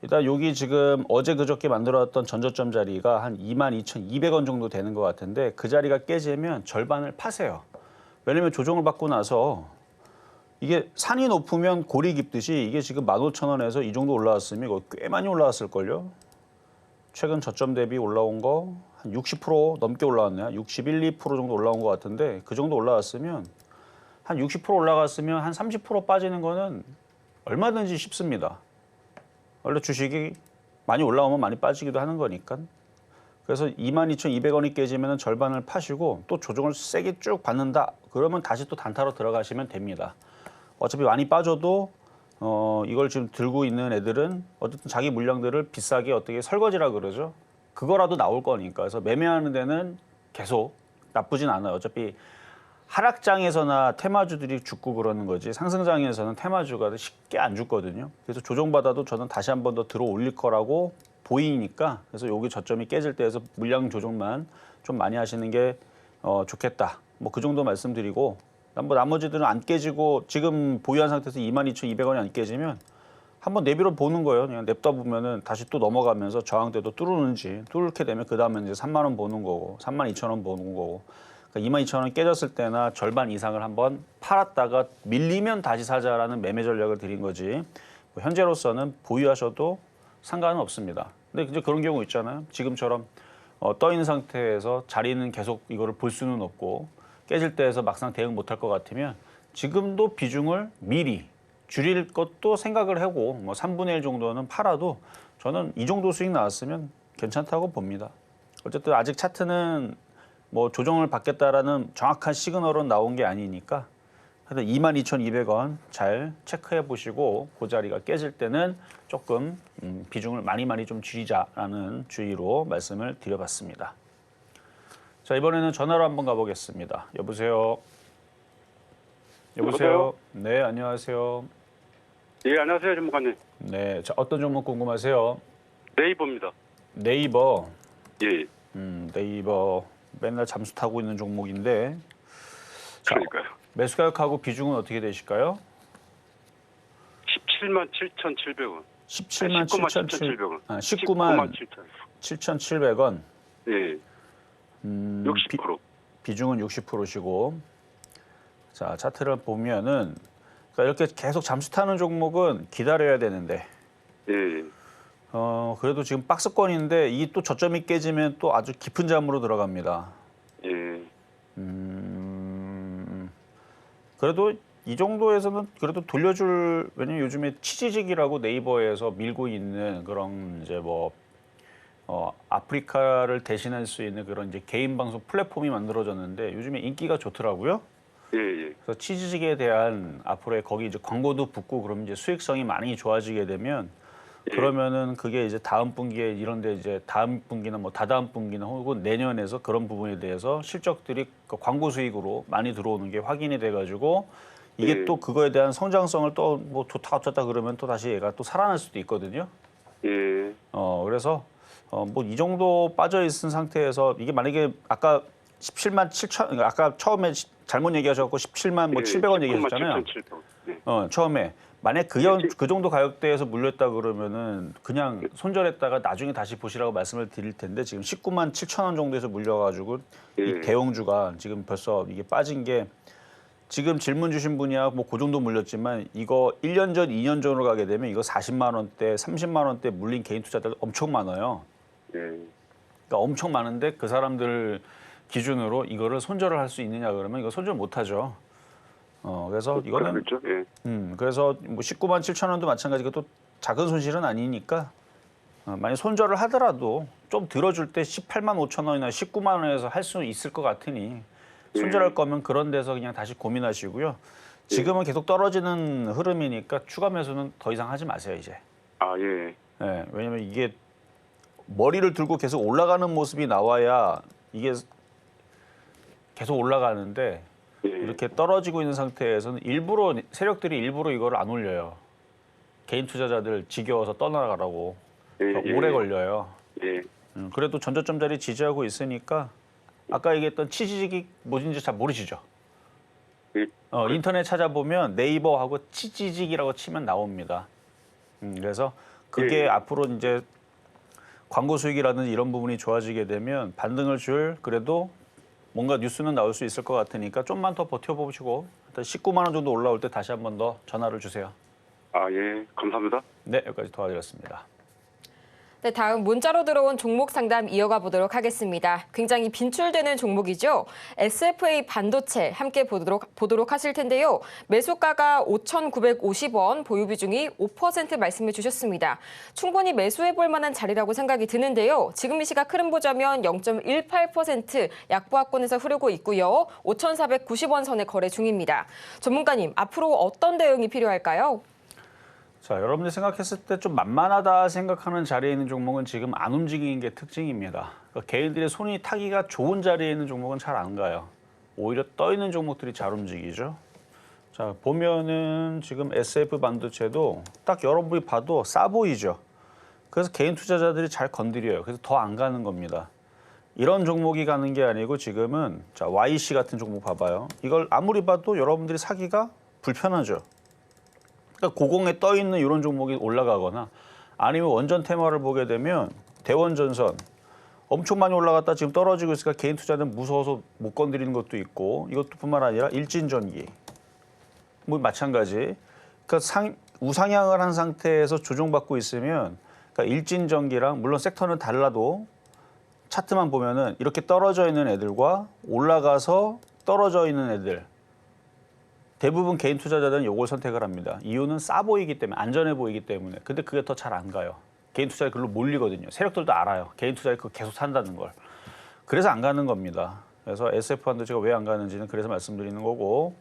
일단 여기 지금 어제 그저께 만들어왔던 전저점 자리가 한 22,200원 정도 되는 것 같은데 그 자리가 깨지면 절반을 파세요. 왜냐면 조정을 받고 나서 이게 산이 높으면 골이 깊듯이 이게 지금 15,000원에서 이 정도 올라왔으면 이거 꽤 많이 올라왔을걸요. 최근 저점 대비 올라온 거 한 60% 넘게 올라왔네요. 61, 2% 정도 올라온 것 같은데 그 정도 올라왔으면 한 60% 올라갔으면 한 30% 빠지는 거는 얼마든지 쉽습니다. 원래 주식이 많이 올라오면 많이 빠지기도 하는 거니까. 그래서 22,200원이 깨지면 절반을 파시고 또 조정을 세게 쭉 받는다. 그러면 다시 또 단타로 들어가시면 됩니다. 어차피 많이 빠져도 이걸 지금 들고 있는 애들은 어쨌든 자기 물량들을 비싸게 어떻게 설거지라 그러죠. 그거라도 나올 거니까. 그래서 매매하는 데는 계속 나쁘진 않아요. 어차피 하락장에서나 테마주들이 죽고 그러는 거지 상승장에서는 테마주가 쉽게 안 죽거든요. 그래서 조정받아도 저는 다시 한 번 더 들어 올릴 거라고 보이니까 그래서 여기 저점이 깨질 때에서 물량 조정만 좀 많이 하시는 게 좋겠다. 뭐 그 정도 말씀드리고 뭐 나머지들은 안 깨지고 지금 보유한 상태에서 22,200원이 안 깨지면 한번 내비로 보는 거예요. 그냥 냅다 보면은 다시 또 넘어가면서 저항대도 뚫는지 뚫게 되면 그 다음에 이제 3만 원 보는 거고 32,000원 보는 거고 그러니까 22,000원 깨졌을 때나 절반 이상을 한번 팔았다가 밀리면 다시 사자라는 매매 전략을 드린 거지. 뭐 현재로서는 보유하셔도 상관은 없습니다. 근데 이제 그런 경우 있잖아요. 지금처럼 떠 있는 상태에서 자리는 계속 이거를 볼 수는 없고 깨질 때에서 막상 대응 못할 것 같으면 지금도 비중을 미리 줄일 것도 생각을 하고 뭐 3분의 1 정도는 팔아도 저는 이 정도 수익 나왔으면 괜찮다고 봅니다. 어쨌든 아직 차트는 뭐 조정을 받겠다라는 정확한 시그널은 나온 게 아니니까 하여튼 22,200원 잘 체크해 보시고 그 자리가 깨질 때는 조금 비중을 많이 좀 줄이자라는 주의로 말씀을 드려봤습니다. 자, 이번에는 전화로 한번 가보겠습니다. 여보세요. 여보세요. 네, 안녕하세요. 예, 안녕하세요, 전문가님. 네, 자, 어떤 종목 궁금하세요? 네이버입니다. 네이버. 예, 네이버 맨날 잠수 타고 있는 종목인데. 자, 그러니까요. 매수 가격하고 비중은 어떻게 되실까요? 177,700원. 17만 197,700원. 19만 7,700원. 예, 60%. 비중은 60%시고. 자, 차트를 보면은 그러니까 이렇게 계속 잠수 타는 종목은 기다려야 되는데. 예, 그래도 지금 박스권인데 이게 또 저점이 깨지면 또 아주 깊은 잠으로 들어갑니다. 예, 그래도 이 정도에서는 그래도 돌려줄 왜냐면 요즘에 치지직이라고 네이버에서 밀고 있는 그런 이제 뭐 아프리카를 대신할 수 있는 그런 이제 개인 방송 플랫폼이 만들어졌는데 요즘에 인기가 좋더라고요. 예, 예. 그래서 치지직에 대한 앞으로의 거기 이제 광고도 붙고 그러면 이제 수익성이 많이 좋아지게 되면 그러면은 그게 이제 다음 분기에 이런데 이제 다음 분기나 뭐 다다음 분기나 혹은 내년에서 그런 부분에 대해서 실적들이 그 광고 수익으로 많이 들어오는 게 확인이 돼가지고 이게 또 그거에 대한 성장성을 또 뭐 좋다 어쩌다 그러면 또 다시 얘가 또 살아날 수도 있거든요. 예, 그래서 뭐 이 정도 빠져 있은 상태에서 이게 만약에 아까 17만 7천 그러니까 아까 처음에 잘못 얘기하셨고 17만 뭐 700원 얘기하셨잖아요. 7,700원. 예. 처음에 만약 그 정도 가격대에서 물렸다 그러면은 그냥 손절했다가 나중에 다시 보시라고 말씀을 드릴 텐데 지금 19만 7천 원 정도에서 물려가지고 이 대형주가 지금 벌써 이게 빠진 게 지금 질문 주신 분이야 뭐 그 정도 물렸지만 이거 1년 전, 2년 전으로 가게 되면 이거 40만 원대, 30만 원대 물린 개인 투자자들 엄청 많아요. 예, 그러니까 엄청 많은데 그 사람들 기준으로 이거를 손절을 할 수 있느냐 그러면 이거 손절 못 하죠. 그래서 이거는 그렇죠. 예, 그래서 뭐 19만 7천 원도 마찬가지고 또 작은 손실은 아니니까 만약 손절을 하더라도 좀 들어줄 때 18만 5천 원이나 19만 원에서 할 수 있을 것 같으니 손절할 거면 그런 데서 그냥 다시 고민하시고요. 지금은 계속 떨어지는 흐름이니까 추가 매수는 더 이상 하지 마세요 이제. 아, 예, 네, 왜냐면 이게 머리를 들고 계속 올라가는 모습이 나와야 이게 계속 올라가는데 예. 이렇게 떨어지고 있는 상태에서는 세력들이 일부러 이걸 안 올려요. 개인 투자자들 지겨워서 떠나가라고. 예, 오래 걸려요. 예, 그래도 전저점 자리 지지하고 있으니까 아까 얘기했던 치지직이 뭔지 잘 모르시죠? 예. 인터넷 찾아보면 네이버하고 치지직이라고 치면 나옵니다. 그래서 그게 앞으로 이제 광고 수익이라든지 이런 부분이 좋아지게 되면 반등을 줄 그래도 뭔가 뉴스는 나올 수 있을 것 같으니까 좀만 더 버텨보시고 일단 19만 원 정도 올라올 때 다시 한 번 더 전화를 주세요. 아, 예, 감사합니다. 네, 여기까지 도와드렸습니다. 네, 다음 문자로 들어온 종목 상담 이어가 보도록 하겠습니다. 굉장히 빈출되는 종목이죠. SFA 반도체 함께 보도록 하실 텐데요. 매수가가 5,950원, 보유 비중이 5% 말씀해 주셨습니다. 충분히 매수해 볼 만한 자리라고 생각이 드는데요. 지금 이 시각 흐름 보자면 0.18% 약보합권에서 흐르고 있고요. 5,490원 선에 거래 중입니다. 전문가님, 앞으로 어떤 대응이 필요할까요? 자, 여러분들 생각했을 때 좀 만만하다 생각하는 자리에 있는 종목은 지금 안 움직이는 게 특징입니다. 그러니까 개인들의 손이 타기가 좋은 자리에 있는 종목은 잘 안 가요. 오히려 떠 있는 종목들이 잘 움직이죠. 자, 보면은 지금 SF 반도체도 딱 여러분이 봐도 싸 보이죠. 그래서 개인 투자자들이 잘 건드려요. 그래서 더 안 가는 겁니다. 이런 종목이 가는 게 아니고 지금은 자 YC 같은 종목 봐봐요. 이걸 아무리 봐도 여러분들이 사기가 불편하죠. 그러니까 고공에 떠 있는 이런 종목이 올라가거나 아니면 원전 테마를 보게 되면 대원전선 엄청 많이 올라갔다 지금 떨어지고 있으니까 개인 투자는 무서워서 못 건드리는 것도 있고 이것뿐만 아니라 일진전기 뭐 마찬가지. 그러니까 우상향을 한 상태에서 조정받고 있으면 그러니까 일진전기랑 물론 섹터는 달라도 차트만 보면은 이렇게 떨어져 있는 애들과 올라가서 떨어져 있는 애들 대부분 개인 투자자들은 이걸 선택을 합니다. 이유는 싸 보이기 때문에 안전해 보이기 때문에. 근데 그게 더 잘 안 가요. 개인 투자에 글로 몰리거든요. 세력들도 알아요. 개인 투자에 그거 계속 산다는 걸. 그래서 안 가는 겁니다. 그래서 SF 반도체가 왜 안 가는지는 그래서 말씀드리는 거고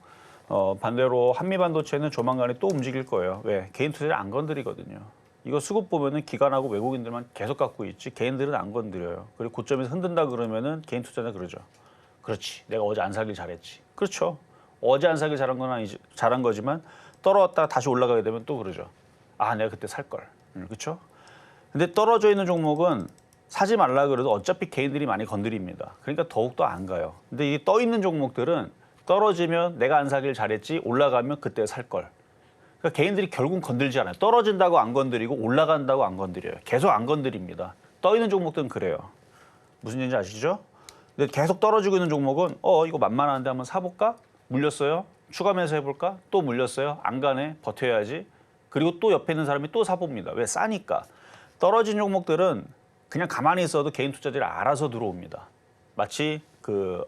반대로 한미 반도체는 조만간에 또 움직일 거예요. 왜? 개인 투자를 안 건드리거든요. 이거 수급 보면은 기관하고 외국인들만 계속 갖고 있지 개인들은 안 건드려요. 그리고 고점에서 흔든다 그러면은 개인 투자자 그러죠. 그렇지. 내가 어제 안 사길 잘했지. 그렇죠. 어제 안 사길 잘한 건 아니지. 잘한 거지만 떨어졌다가 다시 올라가게 되면 또 그러죠. 아, 내가 그때 살 걸. 그렇죠? 근데 떨어져 있는 종목은 사지 말라 그래도 어차피 개인들이 많이 건드립니다. 그러니까 더욱더 안 가요. 근데 이 떠 있는 종목들은 떨어지면 내가 안 사길 잘했지 올라가면 그때 살 걸. 그러니까 개인들이 결국 건들지 않아요. 떨어진다고 안 건드리고 올라간다고 안 건드려요. 계속 안 건드립니다. 떠 있는 종목들은 그래요. 무슨 얘기인지 아시죠? 근데 계속 떨어지고 있는 종목은 이거 만만한데 한번 사볼까? 물렸어요. 추가 매수해볼까? 또 물렸어요. 안 가네. 버텨야지. 그리고 또 옆에 있는 사람이 또 사봅니다. 왜? 싸니까. 떨어진 종목들은 그냥 가만히 있어도 개인 투자자들이 알아서 들어옵니다. 마치 그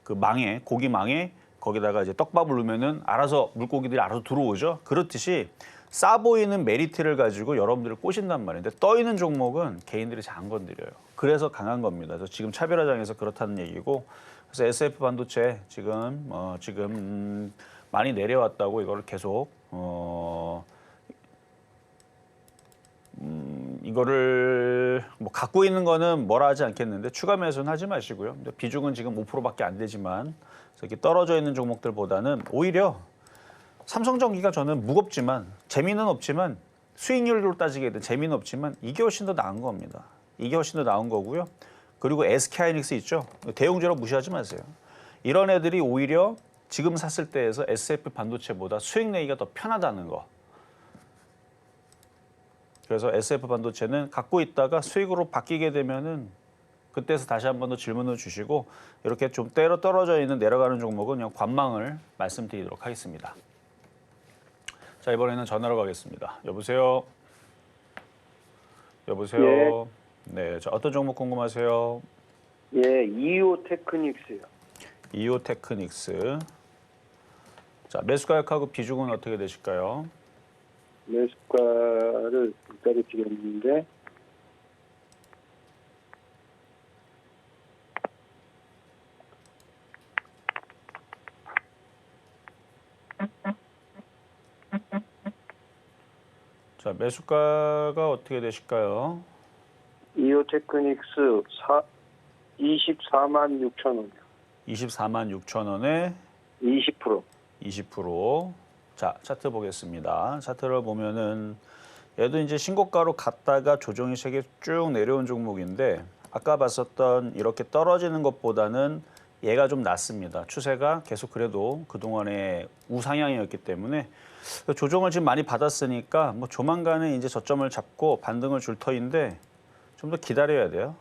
망에 고기 망에 거기다가 이제 떡밥을 넣으면은 알아서 물고기들이 알아서 들어오죠. 그렇듯이 싸 보이는 메리트를 가지고 여러분들을 꼬신단 말인데 떠 있는 종목은 개인들이 잘 안 건드려요. 그래서 강한 겁니다. 그래서 지금 차별화장에서 그렇다는 얘기고 그래서 SF 반도체 지금 많이 내려왔다고 이거를 계속 이거를 뭐 갖고 있는 거는 뭐라 하지 않겠는데 추가 매수는 하지 마시고요. 근데 비중은 지금 5%밖에 안 되지만 이렇게 떨어져 있는 종목들보다는 오히려 삼성전기가 저는 무겁지만 재미는 없지만 수익률로 따지게 되면 재미는 없지만 이게 훨씬 더 나은 겁니다. 이게 훨씬 더 나은 거고요. 그리고 SK하이닉스 있죠. 대웅제로 무시하지 마세요. 이런 애들이 오히려 지금 샀을 때에서 SF 반도체보다 수익 내기가 더 편하다는 거. 그래서 SF 반도체는 갖고 있다가 수익으로 바뀌게 되면은 그때서 다시 한 번 더 질문을 주시고 이렇게 좀 때려 떨어져 있는 내려가는 종목은 그냥 관망을 말씀드리도록 하겠습니다. 자, 이번에는 전화로 가겠습니다. 여보세요. 여보세요. 네, 자, 어떤 종목 궁금하세요? 예, 이오 테크닉스요. 이오 테크닉스. 자, 매수가격하고 비중은 어떻게 되실까요? 매수가를 기다려드렸는데 자, 매수가가 어떻게 되실까요? 이오 테크닉스 24만 6천 원이요. 24만 6천 원에 20%. 20%. 자, 차트 보겠습니다. 차트를 보면은 얘도 이제 신고가로 갔다가 조정이 세게 쭉 내려온 종목인데 아까 봤었던 이렇게 떨어지는 것보다는 얘가 좀 낫습니다. 추세가 계속 그래도 그동안에 우상향이었기 때문에 조정을 지금 많이 받았으니까 뭐 조만간에 이제 저점을 잡고 반등을 줄 터인데 좀 더 기다려야 돼요.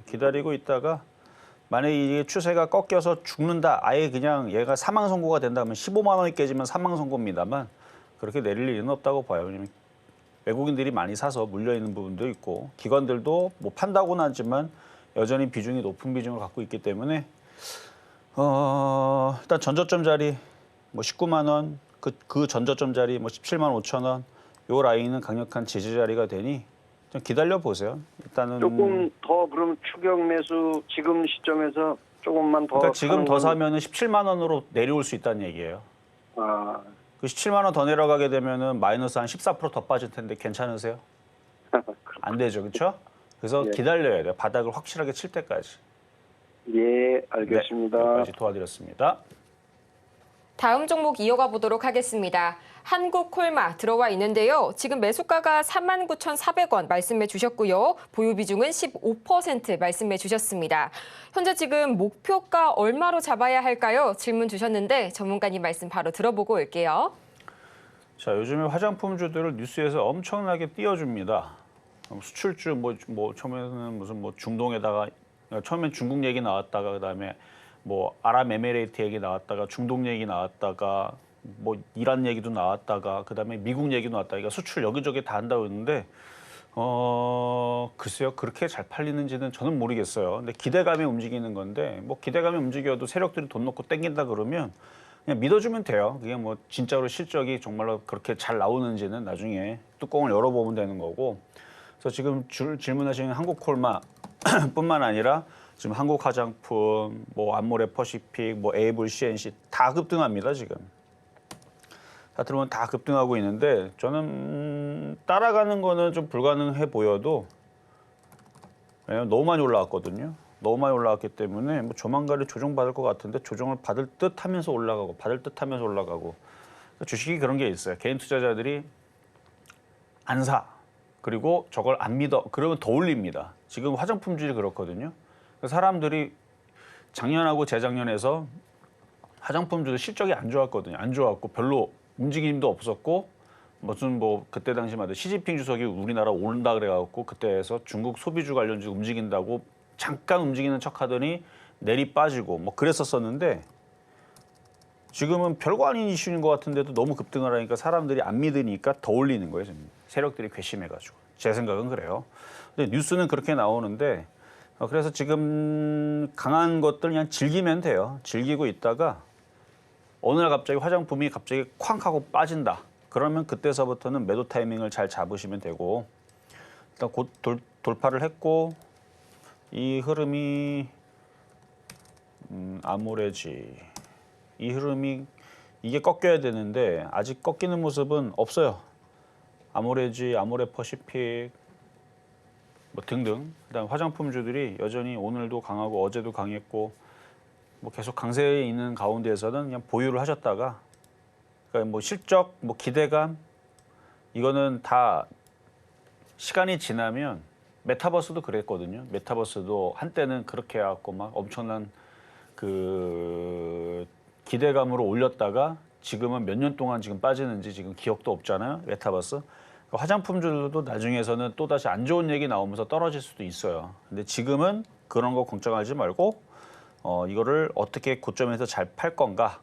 기다리고 있다가 만약에 이게 추세가 꺾여서 죽는다. 아예 그냥 얘가 사망 선고가 된다면 15만 원이 깨지면 사망 선고입니다만 그렇게 내릴 일은 없다고 봐요. 왜냐면 외국인들이 많이 사서 물려 있는 부분도 있고 기관들도 뭐 판다고는 하지만 여전히 비중이 높은 비중을 갖고 있기 때문에 일단 전저점 자리 뭐 19만 원, 그 전저점 자리 뭐 17만 5천 원, 요 라인은 강력한 지지 자리가 되니 좀 기다려 보세요. 일단은 조금 더 그럼 추격 매수 지금 시점에서 조금만 더. 그러니까 지금 더 사면은 17만 원으로 내려올 수 있다는 얘기예요. 아, 그 17만 원 더 내려가게 되면은 마이너스 한 14%더 빠질 텐데 괜찮으세요? 안 되죠, 그렇죠? 그래서 예. 기다려야 돼요. 바닥을 확실하게 칠 때까지. 예, 알겠습니다. 네, 여기까지 도와드렸습니다. 다음 종목 이어가 보도록 하겠습니다. 한국콜마 들어와 있는데요. 지금 매수가가 39,400원 말씀해 주셨고요. 보유 비중은 15% 말씀해 주셨습니다. 현재 지금 목표가 얼마로 잡아야 할까요? 질문 주셨는데 전문가님 말씀 바로 들어보고 올게요. 자, 요즘에 화장품주들을 뉴스에서 엄청나게 띄워줍니다. 수출주 처음에는 무슨 중동에다가 처음엔 중국 얘기 나왔다가 그다음에 아랍에미레이트 얘기 나왔다가 중동 얘기 나왔다가 이란 얘기도 나왔다가 그다음에 미국 얘기도 나왔다가 그러니까 수출 여기저기 다 한다고 했는데 글쎄요, 그렇게 잘 팔리는지는 저는 모르겠어요. 근데 기대감에 움직이는 건데 기대감에 움직여도 세력들이 돈 놓고 땡긴다 그러면 그냥 믿어주면 돼요. 그게 진짜로 실적이 정말로 그렇게 잘 나오는지는 나중에 뚜껑을 열어보면 되는 거고. 그래서 지금 질문하신 한국콜마 뿐만 아니라 지금 한국화장품, 암모레퍼시픽, 에이블, CNC 다 급등합니다 지금. 다 들어보면 다 급등하고 있는데 저는 따라가는 거는 좀 불가능해 보여도 왜냐면 너무 많이 올라왔거든요. 너무 많이 올라왔기 때문에 조만간에 조정받을 것 같은데 조정을 받을 듯 하면서 올라가고 받을 듯 하면서 올라가고 주식이 그런 게 있어요. 개인 투자자들이 안 사. 그리고 저걸 안 믿어. 그러면 더 올립니다. 지금 화장품주들이 그렇거든요. 사람들이 작년하고 재작년에서 화장품주들 실적이 안 좋았거든요. 안 좋았고 별로 움직임도 없었고 무슨 그때 당시마다 시진핑 주석이 우리나라 온다 그래갖고 그때에서 중국 소비주 관련주 움직인다고 잠깐 움직이는 척하더니 내리 빠지고 그랬었었는데 지금은 별거 아닌 이슈인 것 같은데도 너무 급등을 하니까 사람들이 안 믿으니까 더 올리는 거예요. 지금. 세력들이 괘씸해가지고. 제 생각은 그래요. 근데 뉴스는 그렇게 나오는데 그래서 지금 강한 것들 그냥 즐기면 돼요. 즐기고 있다가 어느 날 갑자기 화장품이 갑자기 쾅 하고 빠진다. 그러면 그때서부터는 매도 타이밍을 잘 잡으시면 되고 일단 곧 돌파를 했고 이 흐름이 아모레지 이 흐름이 이게 꺾여야 되는데 아직 꺾이는 모습은 없어요. 아모레지, 아모레퍼시픽 등등 그다음 화장품주들이 여전히 오늘도 강하고 어제도 강했고 계속 강세에 있는 가운데에서는 그냥 보유를 하셨다가 그러니까 실적, 기대감 이거는 다 시간이 지나면 메타버스도 그랬거든요. 메타버스도 한때는 그렇게 해갖고 엄청난 그 기대감으로 올렸다가 지금은 몇 년 동안 지금 빠지는지 지금 기억도 없잖아요. 메타버스. 화장품주들도 나중에서는 또다시 안 좋은 얘기 나오면서 떨어질 수도 있어요. 근데 지금은 그런 거 걱정하지 말고 이거를 어떻게 고점에서 잘 팔 건가.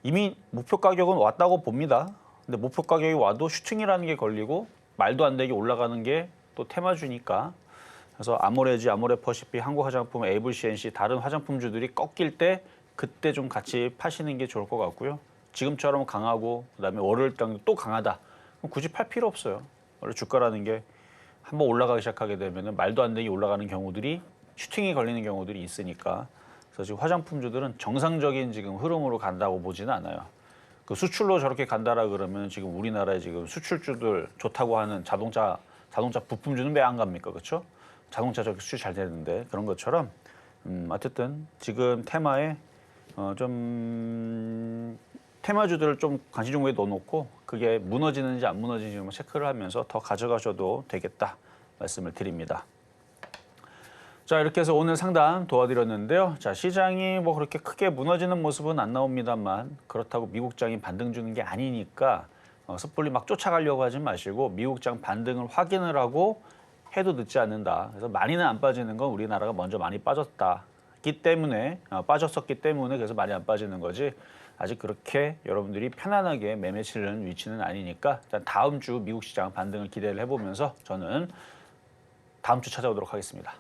이미 목표 가격은 왔다고 봅니다. 근데 목표 가격이 와도 슈팅이라는 게 걸리고 말도 안 되게 올라가는 게 또 테마주니까. 그래서 아모레지, 아모레퍼시픽, 한국화장품, 에이블, CNC 다른 화장품주들이 꺾일 때 그때 좀 같이 파시는 게 좋을 것 같고요. 지금처럼 강하고 그다음에 월요일 또 강하다. 그럼 굳이 팔 필요 없어요. 원래 주가라는 게 한번 올라가기 시작하게 되면 말도 안 되게 올라가는 경우들이 슈팅이 걸리는 경우들이 있으니까. 그래서 지금 화장품주들은 정상적인 지금 흐름으로 간다고 보지는 않아요. 그 수출로 저렇게 간다라 그러면 지금 우리나라에 지금 수출주들 좋다고 하는 자동차 부품주는 왜 안 갑니까? 그렇죠? 자동차 저렇게 수출 잘 되는데 그런 것처럼 어쨌든 지금 테마에 좀 테마주들을 좀 관심 종목에 넣어놓고 그게 무너지는지 안 무너지는지 좀 체크를 하면서 더 가져가셔도 되겠다 말씀을 드립니다. 자, 이렇게 해서 오늘 상담 도와드렸는데요. 자, 시장이 그렇게 크게 무너지는 모습은 안 나옵니다만 그렇다고 미국장이 반등 주는 게 아니니까 섣불리 막 쫓아가려고 하지 마시고 미국장 반등을 확인을 하고 해도 늦지 않는다. 그래서 많이는 안 빠지는 건 우리나라가 먼저 많이 빠졌기 때문에 빠졌었기 때문에 그래서 많이 안 빠지는 거지. 아직 그렇게 여러분들이 편안하게 매매 치는 위치는 아니니까 일단 다음 주 미국 시장 반등을 기대를 해보면서 저는 다음 주 찾아오도록 하겠습니다.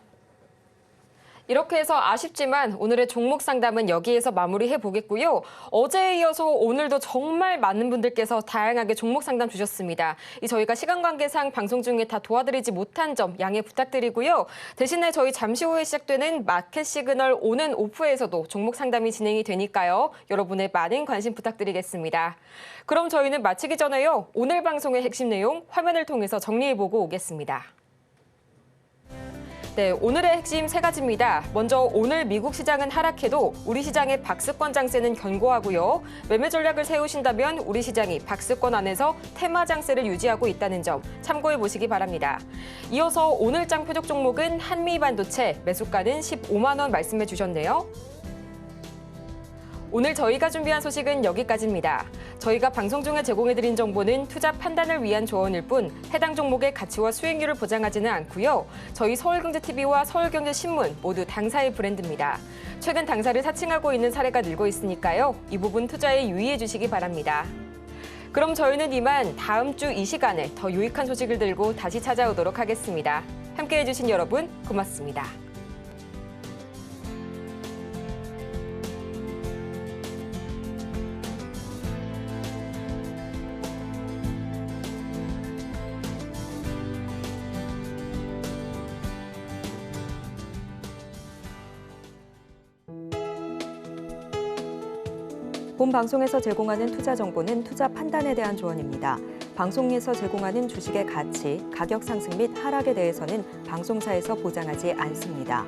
이렇게 해서 아쉽지만 오늘의 종목 상담은 여기에서 마무리해 보겠고요. 어제에 이어서 오늘도 정말 많은 분들께서 다양하게 종목 상담 주셨습니다. 저희가 시간 관계상 방송 중에 다 도와드리지 못한 점 양해 부탁드리고요. 대신에 저희 잠시 후에 시작되는 마켓 시그널 오는 오프에서도 종목 상담이 진행이 되니까요. 여러분의 많은 관심 부탁드리겠습니다. 그럼 저희는 마치기 전에요. 오늘 방송의 핵심 내용 화면을 통해서 정리해보고 오겠습니다. 네, 오늘의 핵심 세 가지입니다. 먼저 오늘 미국 시장은 하락해도 우리 시장의 박스권 장세는 견고하고요. 매매 전략을 세우신다면 우리 시장이 박스권 안에서 테마 장세를 유지하고 있다는 점 참고해 보시기 바랍니다. 이어서 오늘장 표적 종목은 한미반도체, 매수가는 15만 원 말씀해 주셨네요. 오늘 저희가 준비한 소식은 여기까지입니다. 저희가 방송 중에 제공해드린 정보는 투자 판단을 위한 조언일 뿐 해당 종목의 가치와 수익률을 보장하지는 않고요. 저희 서울경제TV와 서울경제신문 모두 당사의 브랜드입니다. 최근 당사를 사칭하고 있는 사례가 늘고 있으니까요. 이 부분 투자에 유의해 주시기 바랍니다. 그럼 저희는 이만 다음 주 이 시간에 더 유익한 소식을 들고 다시 찾아오도록 하겠습니다. 함께해 주신 여러분 고맙습니다. 본 방송에서 제공하는 투자 정보는 투자 판단에 대한 조언입니다. 방송에서 제공하는 주식의 가치, 가격 상승 및 하락에 대해서는 방송사에서 보장하지 않습니다.